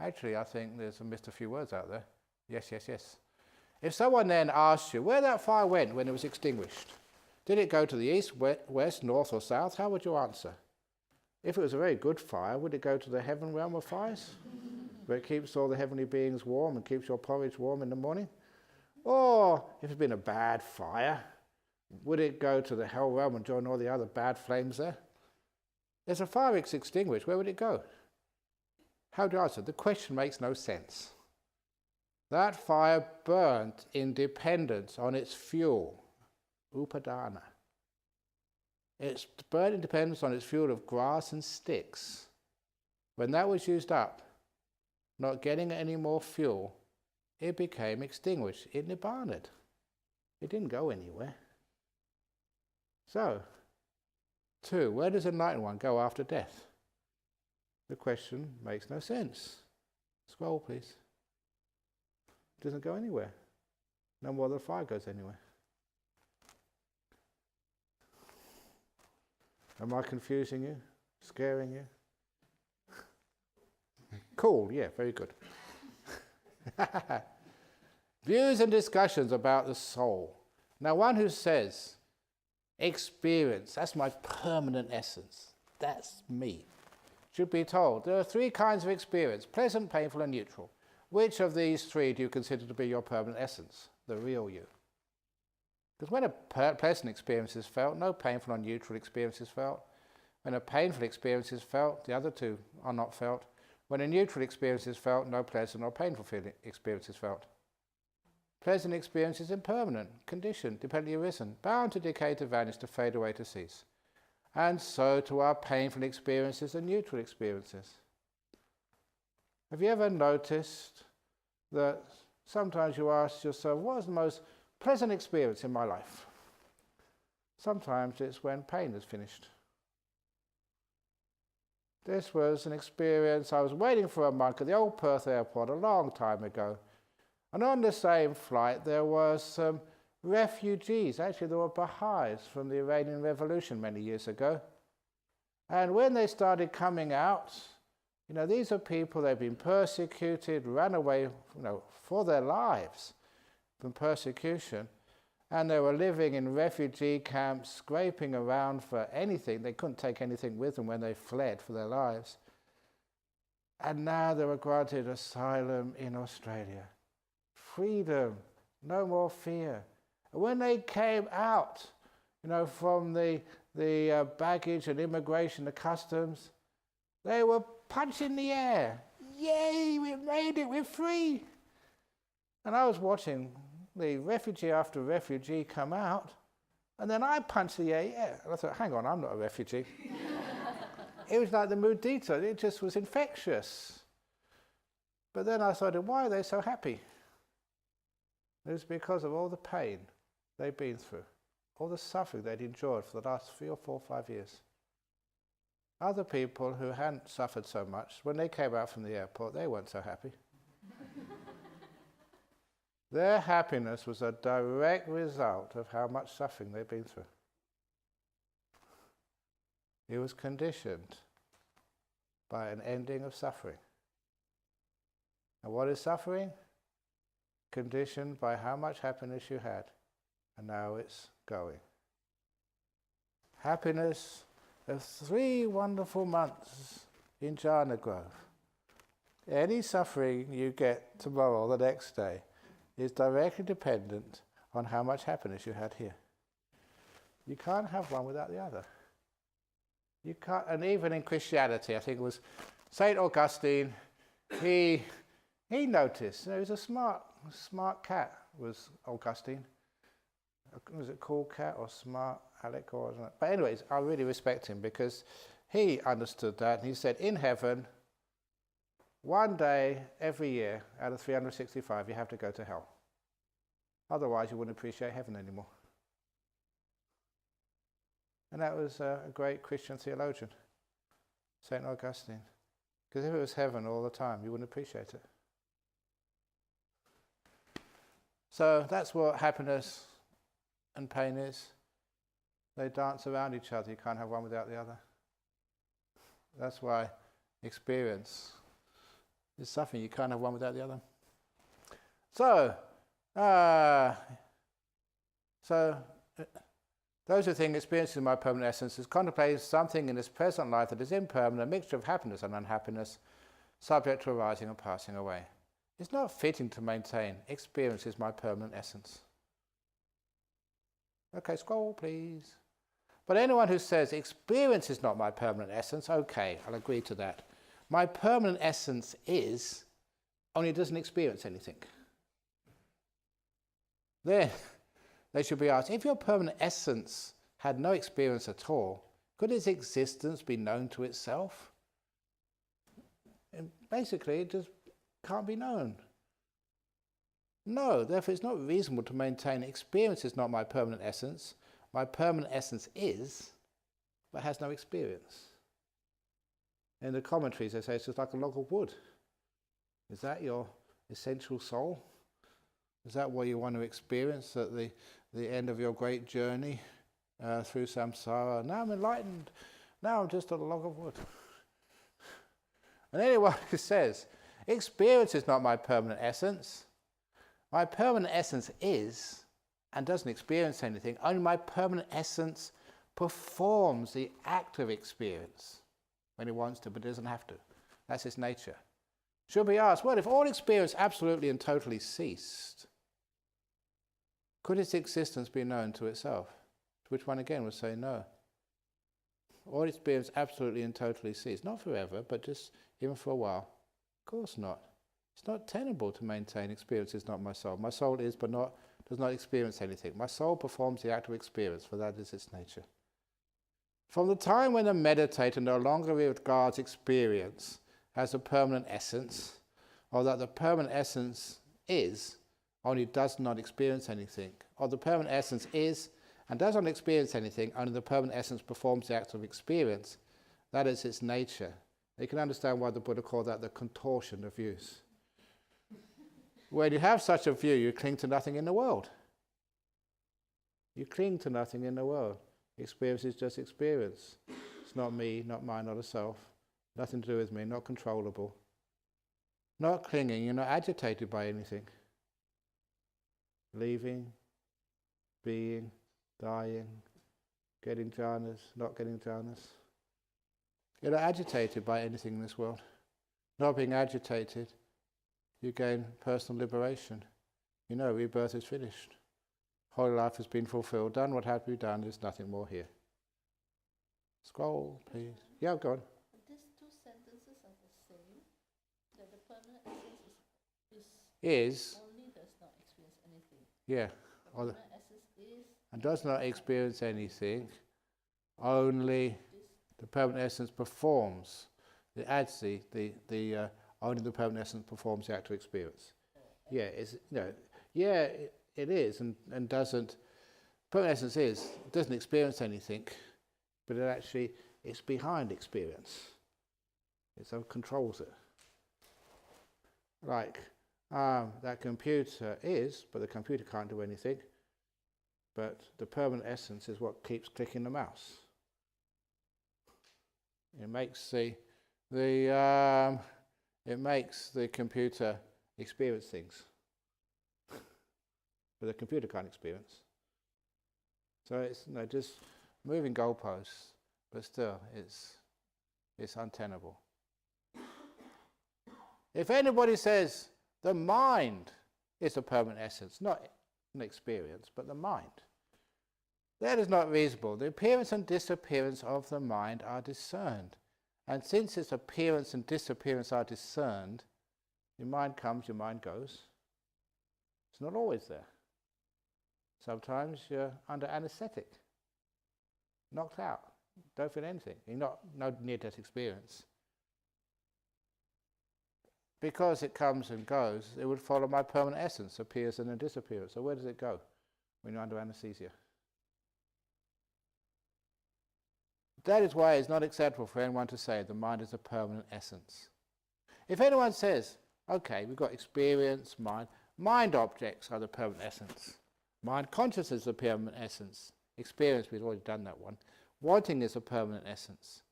Actually, I think there's missed a few words out there. Yes, yes, yes. If someone then asked you where that fire went when it was extinguished, did it go to the east, west, north or south? How would you answer? If it was a very good fire, would it go to the heaven realm of fires, where it keeps all the heavenly beings warm and keeps your porridge warm in the morning? Or if it's been a bad fire, would it go to the hell realm and join all the other bad flames there? If a fire is extinguished, where would it go? How do you answer? The question makes no sense. That fire burnt in dependence on its fuel, upadana. It's burnt in dependence on its fuel of grass and sticks. When that was used up, not getting any more fuel, it became extinguished. It nibbaned. It didn't go anywhere. So, 2, where does the enlightened one go after death? The question makes no sense. Scroll, please. It doesn't go anywhere. No more than the fire goes anywhere. Am I confusing you? Scaring you? Cool, yeah, very good. Views and discussions about the soul. Now, one who says, experience, that's my permanent essence, that's me, should be told there are 3 kinds of experience, pleasant, painful, and neutral. Which of these 3 do you consider to be your permanent essence, the real you? Because when a pleasant experience is felt, no painful or neutral experience is felt. When a painful experience is felt, the other 2 are not felt. When a neutral experience is felt, no pleasant or painful experience is felt. Pleasant experience is impermanent, conditioned, dependently arisen, bound to decay, to vanish, to fade away, to cease. And so to our painful experiences and neutral experiences. Have you ever noticed that sometimes you ask yourself, what was the most pleasant experience in my life? Sometimes it's when pain is finished. This was an experience. I was waiting for a monk at the old Perth airport a long time ago. And on the same flight there were some refugees. Actually, there were Baha'is from the Iranian Revolution many years ago. And when they started coming out, these are people, they've been persecuted, ran away, for their lives from persecution. And they were living in refugee camps, scraping around for anything. They couldn't take anything with them when they fled for their lives. And now they were granted asylum in Australia. Freedom, no more fear. And when they came out, from the baggage and immigration, the customs, they were punching the air. Yay, we made it, we're free. And I was watching the refugee after refugee come out, and then I punched the air. And I thought, hang on, I'm not a refugee. It was like the mudita, it just was infectious. But then I thought, why are they so happy? It was because of all the pain they'd been through, all the suffering they'd endured for the last 3 or 4 or 5 years. Other people who hadn't suffered so much, when they came out from the airport, they weren't so happy. Their happiness was a direct result of how much suffering they'd been through. It was conditioned by an ending of suffering. And what is suffering? Conditioned by how much happiness you had, and now it's going. Happiness of 3 wonderful months in Jhana growth. Any suffering you get tomorrow or the next day is directly dependent on how much happiness you had here. You can't have one without the other. You can't, and even in Christianity, I think it was St. Augustine, he noticed, he was a smart cat, was Augustine. Was it cool cat or smart Alec or something? But anyways, I really respect him because he understood that, and he said, in heaven, one day every year out of 365 you have to go to hell. Otherwise you wouldn't appreciate heaven anymore. And that was a great Christian theologian, St. Augustine. Because if it was heaven all the time, you wouldn't appreciate it. So that's what happiness and pain is. They dance around each other. You can't have one without the other. That's why experience is suffering. You can't have one without the other. So those who think experience is my permanent essence is contemplating something in this present life that is impermanent, a mixture of happiness and unhappiness, subject to arising and passing away. It's not fitting to maintain experience is my permanent essence. Okay, scroll please. But anyone who says experience is not my permanent essence, okay, I'll agree to that. My permanent essence is, only it doesn't experience anything. Then they should be asked, if your permanent essence had no experience at all, could its existence be known to itself? And basically, it just can't be known. No, therefore it's not reasonable to maintain experience is not my permanent essence. My permanent essence is, but has no experience. In the commentaries they say it's just like a log of wood. Is that your essential soul? Is that what you want to experience at the end of your great journey through samsara? Now I'm enlightened. Now I'm just a log of wood. And anyone who says, experience is not my permanent essence, my permanent essence is, and doesn't experience anything, only my permanent essence performs the act of experience when it wants to, but doesn't have to. That's its nature. Should be asked, well, if all experience absolutely and totally ceased, could its existence be known to itself? To which one again would say no. All experience absolutely and totally ceased. Not forever, but just even for a while. Of course not. It's not tenable to maintain experience is not my soul. My soul is, but does not experience anything. My soul performs the act of experience, for that is its nature. From the time when the meditator no longer regards experience as a permanent essence, or that the permanent essence is, only does not experience anything, or the permanent essence is and does not experience anything, only the permanent essence performs the act of experience, that is its nature. You can understand why the Buddha called that the contortion of views. When you have such a view, you cling to nothing in the world. You cling to nothing in the world. Experience is just experience. It's not me, not mine, not a self. Nothing to do with me, not controllable. Not clinging, you're not agitated by anything. Leaving, being, dying, getting jhanas, not getting jhanas. You're not agitated by anything in this world. Not being agitated, you gain personal liberation. You know, rebirth is finished. Whole life has been fulfilled. Done what had to be done. There's nothing more here. Scroll, please. Yeah, go on. These two sentences are the same. That the permanent essence is only does not experience anything. Yeah. The permanent essence is And does not experience anything. Only the permanent essence performs. It adds only the permanent essence performs the act of experience. Yeah, it is and doesn't. Permanent essence is, it doesn't experience anything, but it's behind experience. It so controls it. Like, that computer is, but the computer can't do anything. But the permanent essence is what keeps clicking the mouse. It makes the computer experience things, but the computer can't experience. So it's just moving goalposts, but still it's untenable. If anybody says the mind is a permanent essence, not an experience, but the mind, that is not reasonable. The appearance and disappearance of the mind are discerned. And since its appearance and disappearance are discerned, your mind comes, your mind goes. It's not always there. Sometimes you're under anesthetic, knocked out, don't feel anything. You're not no near-death experience. Because it comes and goes, it would follow my permanent essence, appears and then disappears. So where does it go when you're under anesthesia? That is why it's not acceptable for anyone to say the mind is a permanent essence. If anyone says, okay, we've got experience, mind objects are the permanent essence. Mind consciousness is a permanent essence. Experience, we've already done that one. Wanting is a permanent essence.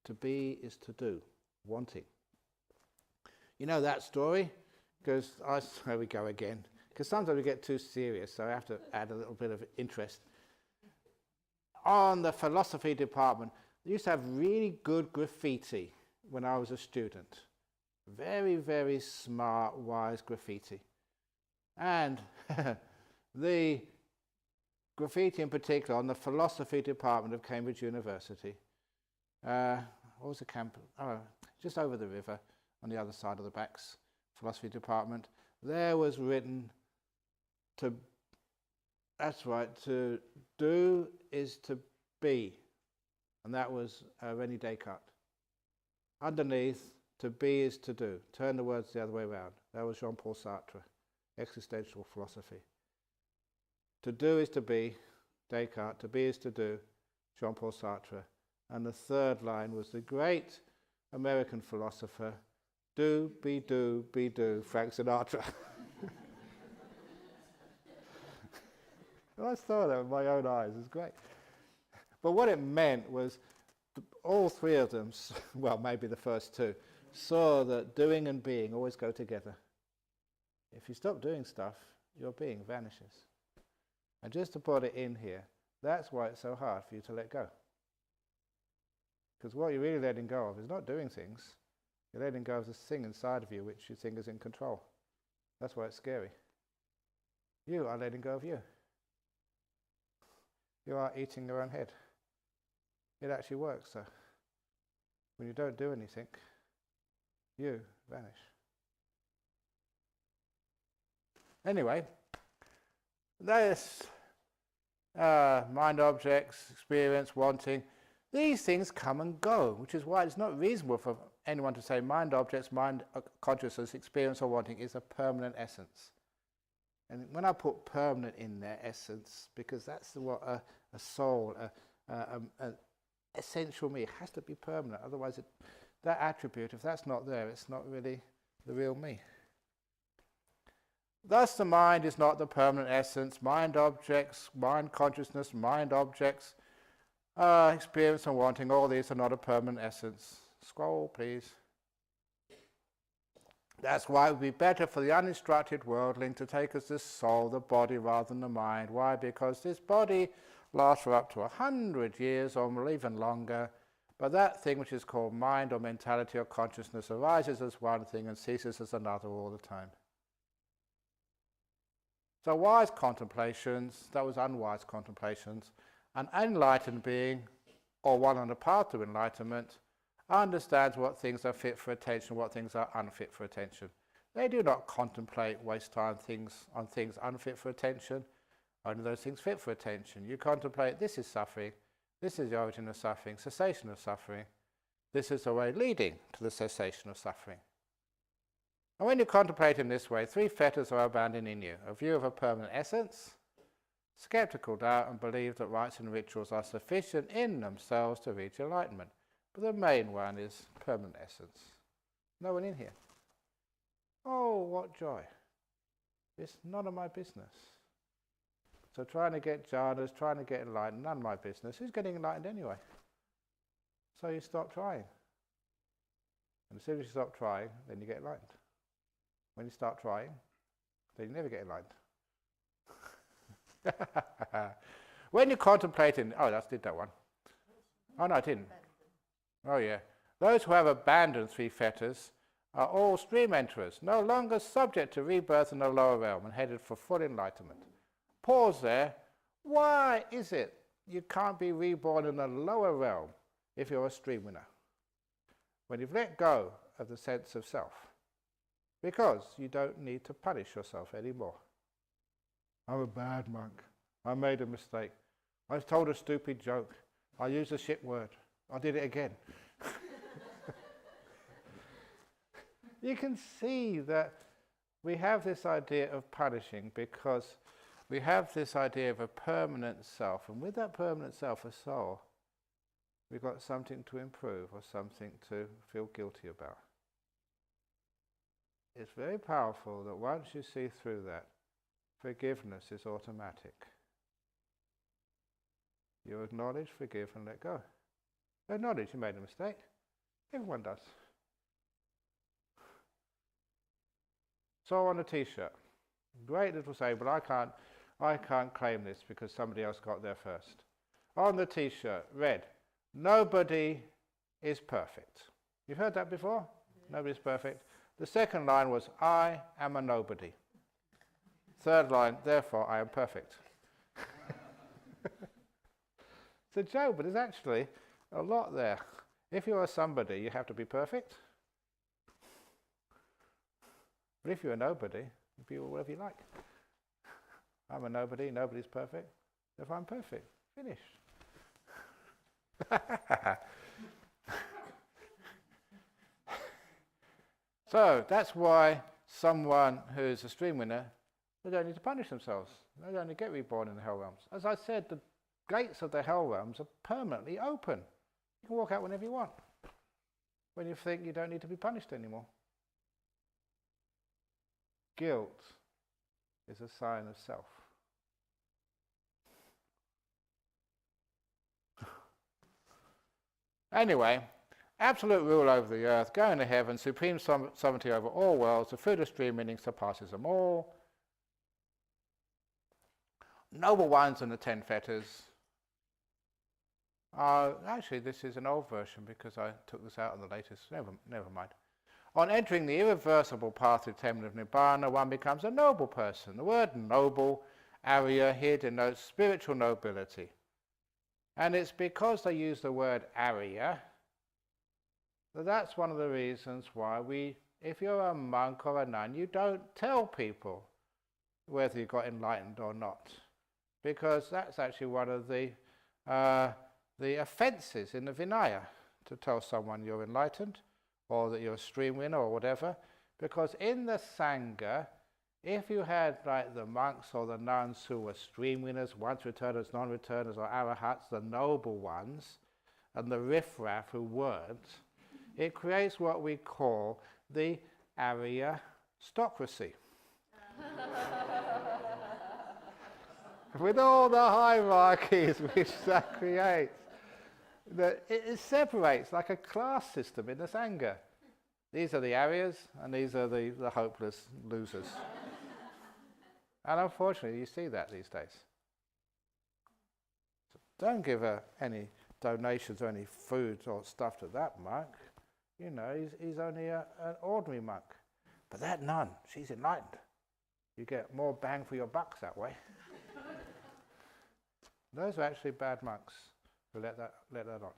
To be is to do. Wanting. You know that story? Because there we go again. Because sometimes we get too serious, so I have to add a little bit of interest. On the philosophy department, they used to have really good graffiti when I was a student. Very, very smart, wise graffiti. And the graffiti in particular on the philosophy department of Cambridge University. What was the campus? Oh, just over the river on the other side of the Backs philosophy department. There was written to do is to be. And that was René Descartes. Underneath, to be is to do. Turn the words the other way around. That was Jean-Paul Sartre, existential philosophy. To do is to be, Descartes. To be is to do, Jean-Paul Sartre. And the third line was the great American philosopher, do, be do, Frank Sinatra. I saw that with my own eyes. It was great. But what it meant was all three of them, well, maybe the first two, saw that doing and being always go together. If you stop doing stuff, your being vanishes. And just to put it in here, that's why it's so hard for you to let go. Because what you're really letting go of is not doing things. You're letting go of this thing inside of you which you think is in control. That's why it's scary. You are letting go of you. You are eating your own head. It actually works, so when you don't do anything, you vanish. Anyway, there's mind objects, experience, wanting. These things come and go, which is why it's not reasonable for anyone to say mind objects, mind consciousness, experience or wanting is a permanent essence. And when I put permanent in there, essence, because that's what a soul, an essential me, it has to be permanent. Otherwise, that attribute, if that's not there, it's not really the real me. Thus, the mind is not the permanent essence. Mind objects, mind consciousness, mind objects, experience and wanting, all these are not a permanent essence. Scroll, please. That's why it would be better for the uninstructed worldling to take as the soul, the body, rather than the mind. Why? Because this body lasts for up to 100 years or even longer, but that thing which is called mind or mentality or consciousness arises as one thing and ceases as another all the time. So wise contemplations, that was unwise contemplations, an enlightened being, or one on the path to enlightenment, understands what things are fit for attention, what things are unfit for attention. They do not contemplate, waste time on things unfit for attention, only those things fit for attention. You contemplate, this is suffering, this is the origin of suffering, cessation of suffering, this is the way leading to the cessation of suffering. And when you contemplate in this way, three fetters are abandoned in you: a view of a permanent essence, skeptical doubt, and belief that rites and rituals are sufficient in themselves to reach enlightenment. But the main one is permanent essence. No one in here. Oh, what joy. It's none of my business. So trying to get jhanas, trying to get enlightened, none of my business. Who's getting enlightened anyway? So you stop trying. And as soon as you stop trying, then you get enlightened. When you start trying, then you never get enlightened. When you're contemplating, oh, I did that one. Oh, no, I didn't. Oh, yeah. Those who have abandoned three fetters are all stream enterers, no longer subject to rebirth in the lower realm and headed for full enlightenment. Pause there. Why is it you can't be reborn in the lower realm if you're a stream winner? When you've let go of the sense of self. Because you don't need to punish yourself anymore. I'm a bad monk. I made a mistake. I told a stupid joke. I used a shit word. I did it again. You can see that we have this idea of punishing because we have this idea of a permanent self. And with that permanent self, a soul, we've got something to improve or something to feel guilty about. It's very powerful that once you see through that, forgiveness is automatic. You acknowledge, forgive, and let go. Acknowledge you made a mistake. Everyone does. So on a t-shirt, great little saying, but I can't claim this because somebody else got there first. On the t-shirt, read, nobody is perfect. You've heard that before? Yeah. Nobody's perfect. The second line was, I am a nobody. Third line, therefore I am perfect. It's a joke, but there's actually a lot there. If you're a somebody, you have to be perfect. But if you're a nobody, you be whatever you like. I'm a nobody, nobody's perfect. If I'm perfect, finish. So that's why someone who's a stream winner, they don't need to punish themselves. They don't need to get reborn in the hell realms. As I said, the gates of the hell realms are permanently open. You can walk out whenever you want, when you think you don't need to be punished anymore. Guilt is a sign of self. Anyway, absolute rule over the earth, going to heaven, supreme sovereignty over all worlds, the fruit of stream meaning surpasses them all. Noble ones and the 10 fetters. Actually, this is an old version because I took this out on the latest. Never mind. On entering the irreversible path to attainment of Nibbana, one becomes a noble person. The word noble, Arya, here denotes spiritual nobility. And it's because they use the word Arya that's one of the reasons why if you're a monk or a nun, you don't tell people whether you got enlightened or not. Because that's actually one of the offences in the Vinaya, to tell someone you're enlightened, or that you're a stream winner or whatever, because in the Sangha, if you had like the monks or the nuns who were stream winners, once returners, non-returners, or arahats, the noble ones, and the riffraff who weren't, it creates what we call the aristocracy. With all the hierarchies which that creates. It separates like a class system in the Sangha. These are the Aryas, and these are the hopeless losers. And unfortunately, you see that these days. So don't give any donations or any food or stuff to that monk. You know, he's only an ordinary monk. But that nun, she's enlightened. You get more bang for your bucks that way. Those are actually bad monks who let that on.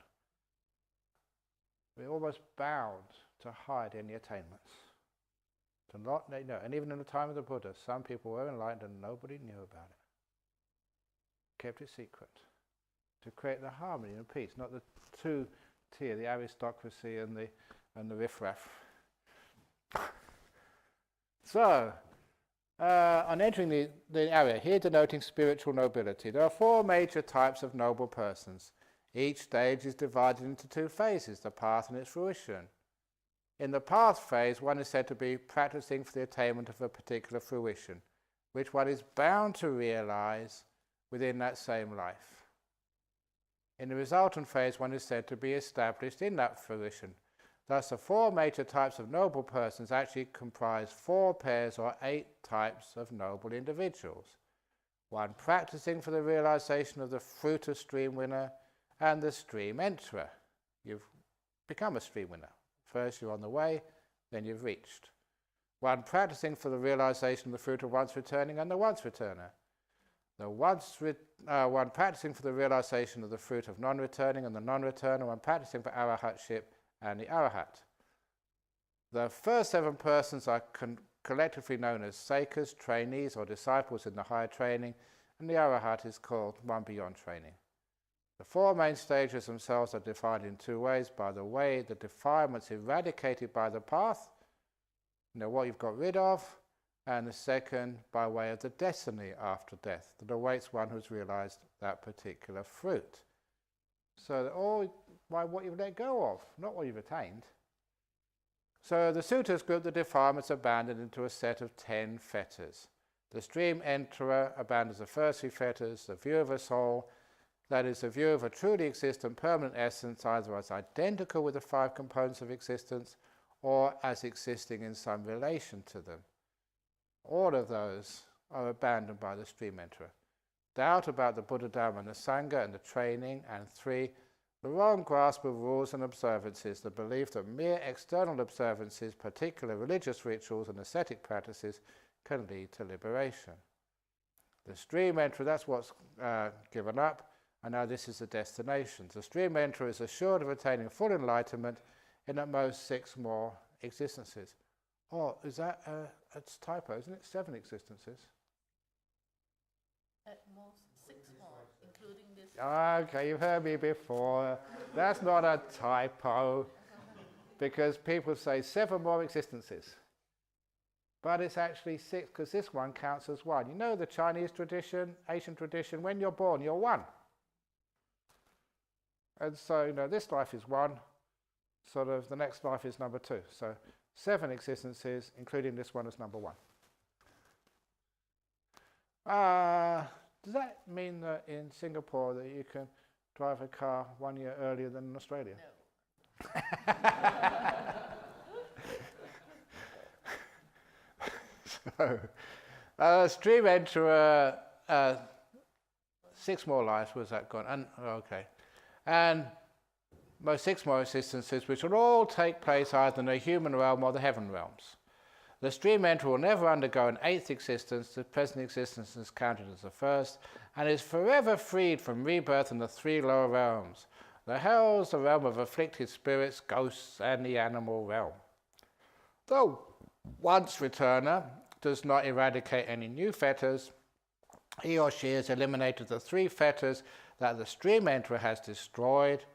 We're almost bound to hide any attainments. To not know, and even in the time of the Buddha, some people were enlightened and nobody knew about it. Kept it secret. To create the harmony and peace, not the two-tier, the aristocracy and the riffraff. So, on entering the area, here denoting spiritual nobility, there are 4 major types of noble persons. Each stage is divided into 2 phases, the path and its fruition. In the path phase, one is said to be practicing for the attainment of a particular fruition, which one is bound to realize within that same life. In the resultant phase, one is said to be established in that fruition. Thus, the four major types of noble persons actually comprise 4 pairs or 8 types of noble individuals. One practicing for the realization of the fruit of stream winner and the stream enterer. You've become a stream winner. First you're on the way, then you've reached. One practicing for the realization of the fruit of once returning and the once returner. One practicing for the realization of the fruit of non-returning and the non-returner. One practicing for arahatship and the arahat. The first 7 persons are collectively known as sakas, trainees or disciples in the higher training, and the arahat is called one beyond training. The 4 main stages themselves are defined in 2 ways: by the way the defilements eradicated by the path, what you've got rid of, and the second by way of the destiny after death that awaits one who's realized that particular fruit. So all by what you've let go of, not what you've attained. So the suttas group the defilements abandoned into a set of 10 fetters. The stream enterer abandons the first 3 fetters: the view of a soul, that is, the view of a truly existent permanent essence, either as identical with the 5 components of existence or as existing in some relation to them. All of those are abandoned by the stream enterer. Doubt about the Buddha, Dhamma and the Sangha and the training, and 3, the wrong grasp of rules and observances, the belief that mere external observances, particular religious rituals and ascetic practices, can lead to liberation. The stream enterer, that's what's given up, and now this is the destination. The stream enterer is assured of attaining full enlightenment in at most 6 more existences. Oh, is that a typo, isn't it? 7 existences. At most 6 more, including this. Okay, you've heard me before. That's not a typo, because people say 7 more existences. But it's actually 6, because this one counts as 1. You know the Chinese tradition, Asian tradition, when you're born, you're 1. And so, this life is 1, sort of the next life is number 2. So 7 existences, including this one as number 1. Does that mean that in Singapore that you can drive a car 1 year earlier than in Australia? No. So, stream enterer, 6 more lives, was that gone? And, okay. And most 6 more existences, which will all take place either in the human realm or the heaven realms. The stream enterer will never undergo an 8th existence. The present existence is counted as the first, and is forever freed from rebirth in the 3 lower realms: the hells, the realm of afflicted spirits, ghosts, and the animal realm. Though once returner does not eradicate any new fetters, he or she has eliminated the 3 fetters that the stream enterer has destroyed,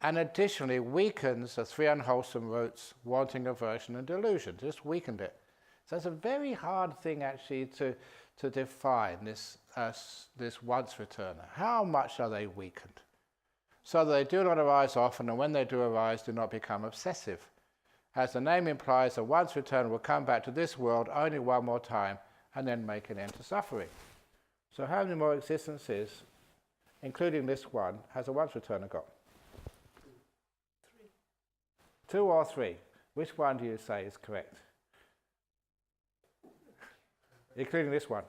and additionally weakens the 3 unwholesome roots: wanting, aversion, and delusion. Just weakened it. So it's a very hard thing actually to define this once returner. How much are they weakened? So that they do not arise often, and when they do arise, do not become obsessive. As the name implies, the once returner will come back to this world only 1 more time and then make an end to suffering. So how many more existences, including this one, has a once returner got? 3. 2 or 3? Which one do you say is correct? Including this one.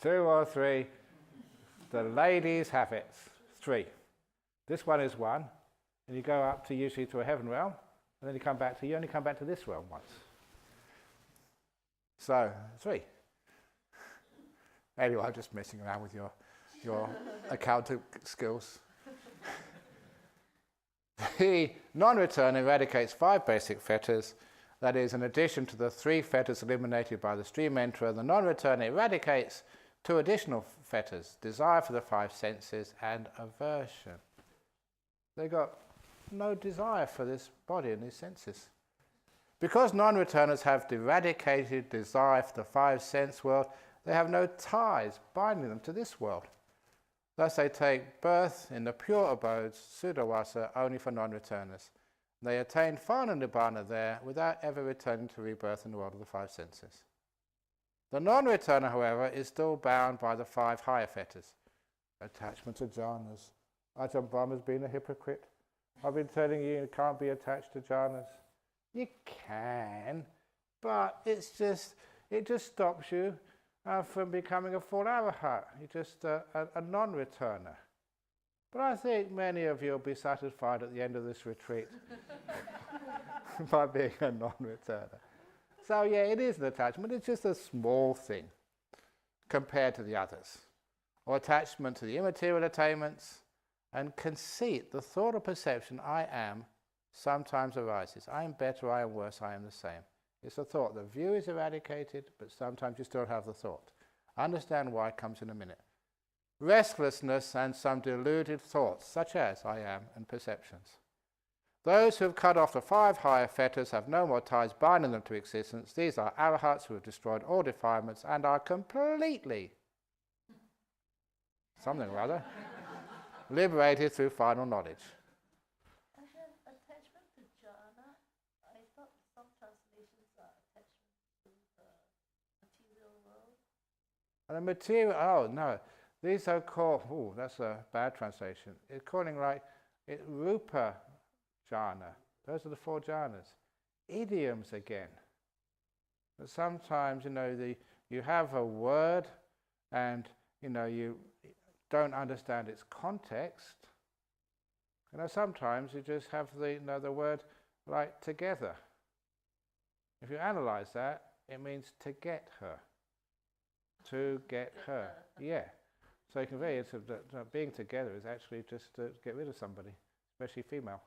2 or 3? The ladies have it. 3. This one is 1, and you go up to usually to a heaven realm, and then you only come back to this realm once. So 3. Anyway, I'm just messing around with your accounting skills. The non-return eradicates 5 basic fetters. That is, in addition to the 3 fetters eliminated by the stream enterer, the non-return eradicates 2 additional fetters: desire for the 5 senses and aversion. They got no desire for this body and these senses. Because non-returners have eradicated desire for the 5 sense world, they have no ties binding them to this world. Thus they take birth in the pure abodes, Suddhavasa, only for non-returners. They attain final nibbana there without ever returning to rebirth in the world of the five senses. The non-returner, however, is still bound by the five higher fetters. Attachment to jhanas. Ajahn Brahma's been a hypocrite. I've been telling you you can't be attached to jhanas. You can, but it just stops you from becoming a full arahat. You're just a non-returner. But I think many of you will be satisfied at the end of this retreat by being a non-returner. So yeah, it is an attachment. It's just a small thing compared to the others. Or attachment to the immaterial attainments, and conceit, the thought or perception, I am, sometimes arises. I am better, I am worse, I am the same. It's a thought. The view is eradicated, but sometimes you still have the thought. Understand why comes in a minute. Restlessness and some deluded thoughts, such as I am, and perceptions. Those who have cut off the five higher fetters have no more ties binding them to existence. These are arahats who have destroyed all defilements and are completely, something or other, liberated through final knowledge. I have attachment to jhana. I thought some translations are attachment to the material world. And the material, oh no, these are called, that's a bad translation. It's calling rupa jhana. Those are the four jhanas. Idioms again. But sometimes, you have a word and, you don't understand its context. Sometimes you just have the word like together. If you analyze that, it means to get her. To get her. Yeah. So you can very that being together is actually just to get rid of somebody, especially female.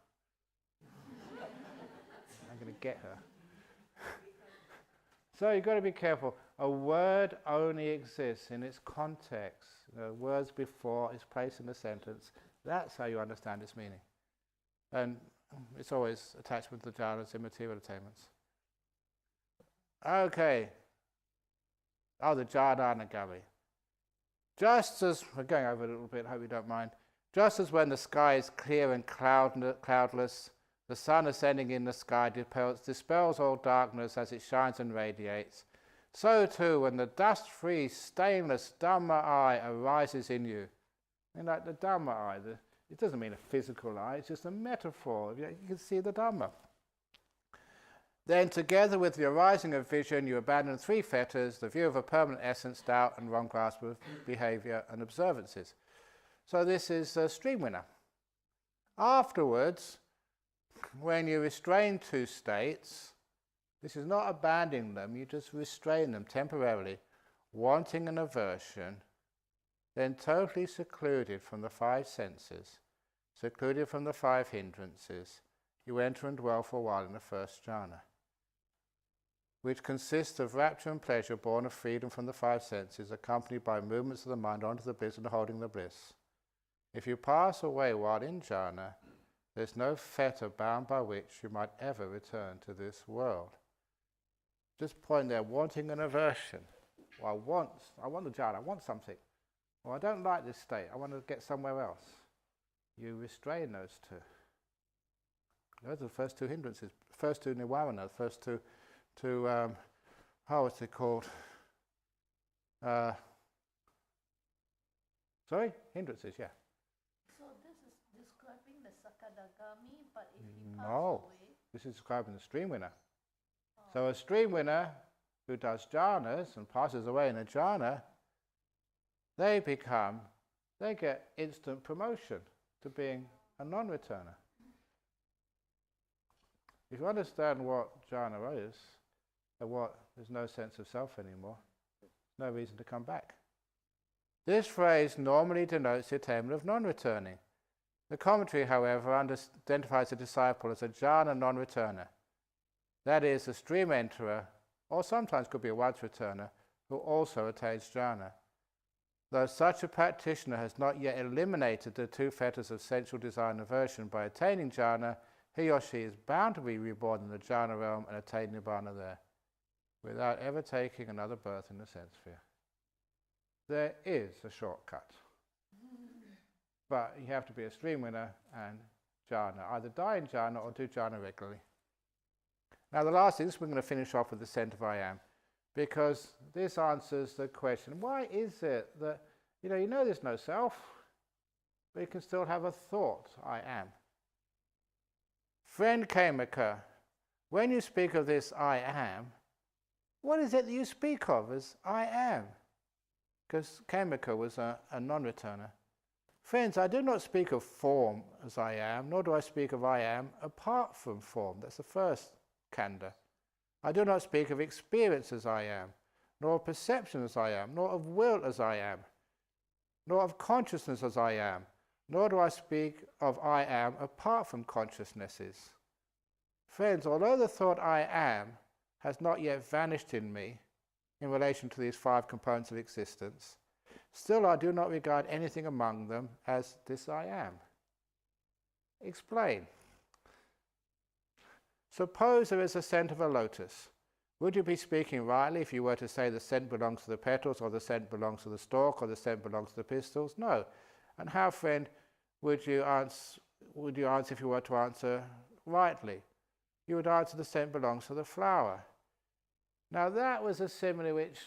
I'm going to get her. So you've got to be careful. A word only exists in its context. The words before its place in the sentence. That's how you understand its meaning. And it's always attachment to the jhanas, immaterial attainments. Okay. Oh, the Jhanagami. Just as, we're going over it a little bit, hope you don't mind. Just as when the sky is clear and cloudless, the sun ascending in the sky dispels all darkness as it shines and radiates, so too when the dust-free, stainless Dhamma eye arises in you. Like the Dhamma eye, it doesn't mean a physical eye, it's just a metaphor. You can see the Dhamma. Then together with the arising of vision, you abandon three fetters, the view of a permanent essence, doubt, and wrong grasp of behavior and observances. So this is a stream winner. Afterwards, when you restrain two states, this is not abandoning them, you just restrain them temporarily, wanting and aversion, then totally secluded from the five senses, secluded from the five hindrances, you enter and dwell for a while in the first jhana, which consists of rapture and pleasure born of freedom from the five senses, accompanied by movements of the mind onto the bliss and holding the bliss. If you pass away while in jhana, there's no fetter bound by which you might ever return to this world. Just point there, wanting and aversion. Well, I want the jhana, I want something. Or I don't like this state, I want to get somewhere else. You restrain those two. Those are the first two hindrances, first two nivarana, the first two what's it called? Hindrances, yeah. So this is describing the Sakadagami, but if he passes No, away... this is describing the stream winner. So a stream winner who does jhanas and passes away in a jhana, they get instant promotion to being a non-returner. If you understand what jhana is, and there's no sense of self anymore, no reason to come back. This phrase normally denotes the attainment of non-returning. The commentary, however, identifies a disciple as a jhana non-returner. That is, a stream enterer, or sometimes could be a once returner, who also attains jhana. Though such a practitioner has not yet eliminated the two fetters of sensual desire and aversion by attaining jhana, he or she is bound to be reborn in the jhana realm and attain nibbana there, without ever taking another birth in the sense sphere. There is a shortcut. but you have to be a stream winner and jhana. Either die in jhana or do jhana regularly. Now the last is, we're going to finish off with the scent of I am, because this answers the question, why is it that, you know there's no self, but you can still have a thought, I am. Friend Kamaka, when you speak of this I am, what is it that you speak of as I am? Because Kamaka was a non-returner. Friends, I do not speak of form as I am, nor do I speak of I am apart from form. That's the first kanda. I do not speak of experience as I am, nor of perception as I am, nor of will as I am, nor of consciousness as I am, nor do I speak of I am apart from consciousnesses. Friends, although the thought I am has not yet vanished in me in relation to these 5 components of existence, still I do not regard anything among them as this I am. Explain. Suppose there is a scent of a lotus. Would you be speaking rightly if you were to say the scent belongs to the petals, or the scent belongs to the stalk, or the scent belongs to the pistils? No. And how, friend, would you answer if you were to answer rightly? You would answer the scent belongs to the flower. Now that was a simile which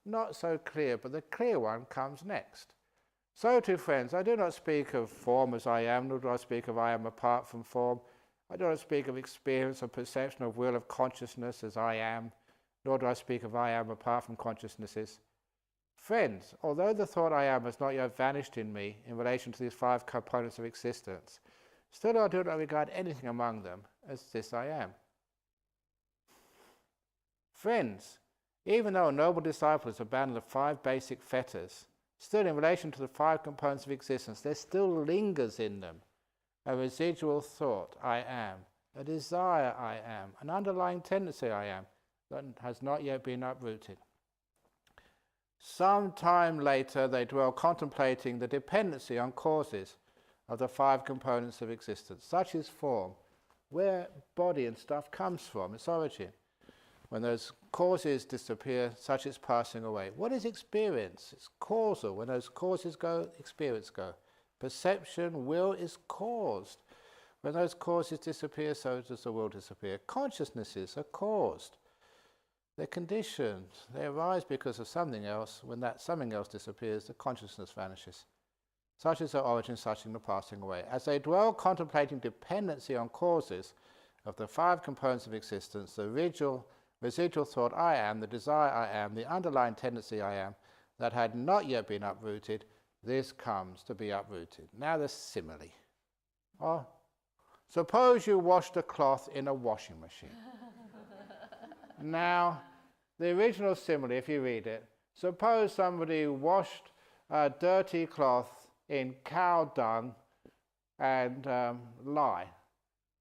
not so clear, but the clear one comes next. So too, friends, I do not speak of form as I am, nor do I speak of I am apart from form. I do not speak of experience, of perception, of will, of consciousness as I am, nor do I speak of I am apart from consciousnesses. Friends, although the thought I am has not yet vanished in me in relation to these 5 components of existence, still I do not regard anything among them as this I am. Friends, even though a noble disciple has abandoned the 5 basic fetters, still in relation to the 5 components of existence, there still lingers in them a residual thought, I am, a desire, I am, an underlying tendency, I am, that has not yet been uprooted. Some time later they dwell contemplating the dependency on causes of the 5 components of existence. Such is form, where body and stuff comes from, its origin. When those causes disappear, such is passing away. What is experience? It's causal. When those causes go, experience go. Perception, will is caused. When those causes disappear, so does the will disappear. Consciousnesses are caused. They're conditioned. They arise because of something else. When that something else disappears, the consciousness vanishes. Such is their origin, such is the passing away. As they dwell contemplating dependency on causes of the 5 components of existence, the residual thought I am, the desire I am, the underlying tendency I am, that had not yet been uprooted, this comes to be uprooted. Now the simile. Oh, suppose you washed a cloth in a washing machine. Now, the original simile, if you read it, suppose somebody washed a dirty cloth in cow dung and lye,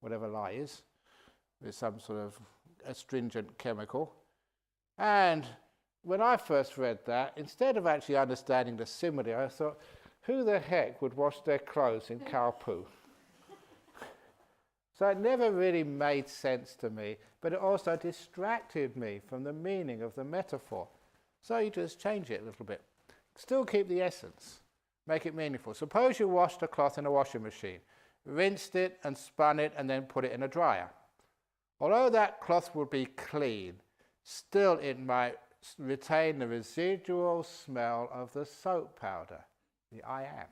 whatever lye is, with some sort of astringent chemical. And when I first read that, instead of actually understanding the simile, I thought, who the heck would wash their clothes in cow poo? So it never really made sense to me, but it also distracted me from the meaning of the metaphor. So you just change it a little bit. Still keep the essence. Make it meaningful. Suppose you washed a cloth in a washing machine, rinsed it and spun it and then put it in a dryer. Although that cloth would be clean, still it might retain the residual smell of the soap powder, the I am.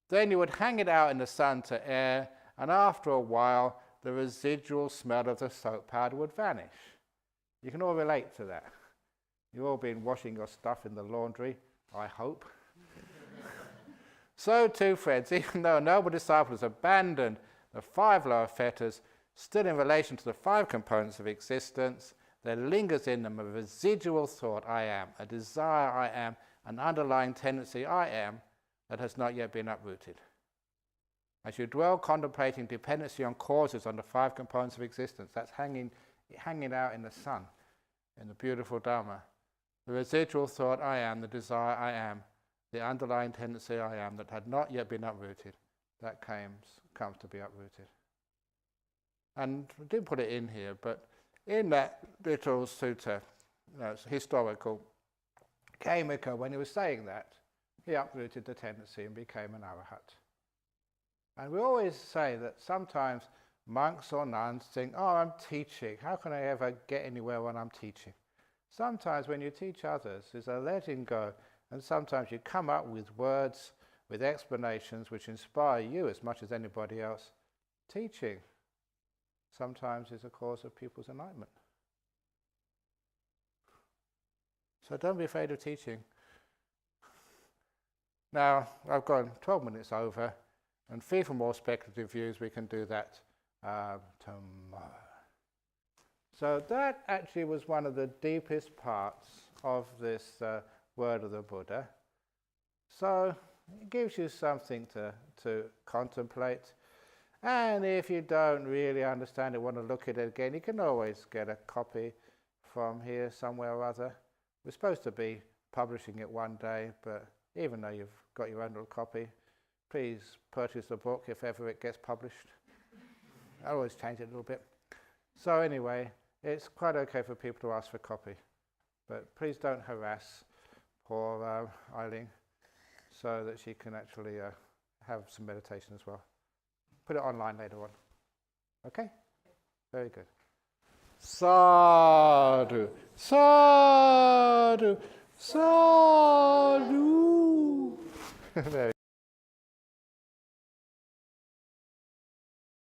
Then you would hang it out in the sun to air, and after a while the residual smell of the soap powder would vanish. You can all relate to that. You've all been washing your stuff in the laundry, I hope. So too, friends, even though a noble disciple has abandoned the 5 lower fetters, still in relation to the 5 components of existence, there lingers in them a residual thought, I am, a desire, I am, an underlying tendency, I am, that has not yet been uprooted. As you dwell contemplating dependency on causes on the 5 components of existence, that's hanging out in the sun, in the beautiful Dharma, the residual thought, I am, the desire, I am, the underlying tendency, I am, that had not yet been uprooted, that comes to be uprooted. And I didn't put it in here, but in that little sutta, it's historical, Kamaka, when he was saying that, he uprooted the tendency and became an arahat. And we always say that sometimes monks or nuns think, oh, I'm teaching. How can I ever get anywhere when I'm teaching? Sometimes when you teach others, there's a letting go. And sometimes you come up with words, with explanations which inspire you as much as anybody else. Teaching sometimes is a cause of people's enlightenment. So don't be afraid of teaching. Now, I've gone 12 minutes over, and free from more speculative views, we can do that tomorrow. So that actually was one of the deepest parts of this word of the Buddha. So it gives you something to contemplate. And if you don't really understand it, want to look at it again, you can always get a copy from here somewhere or other. We're supposed to be publishing it one day, but even though you've got your own little copy, please purchase the book if ever it gets published. I always change it a little bit. So anyway, it's quite okay for people to ask for a copy, but please don't harass poor Eileen so that she can actually have some meditation as well. Put it online later on. Okay? Very good. Sadhu, sadhu, sadhu. Very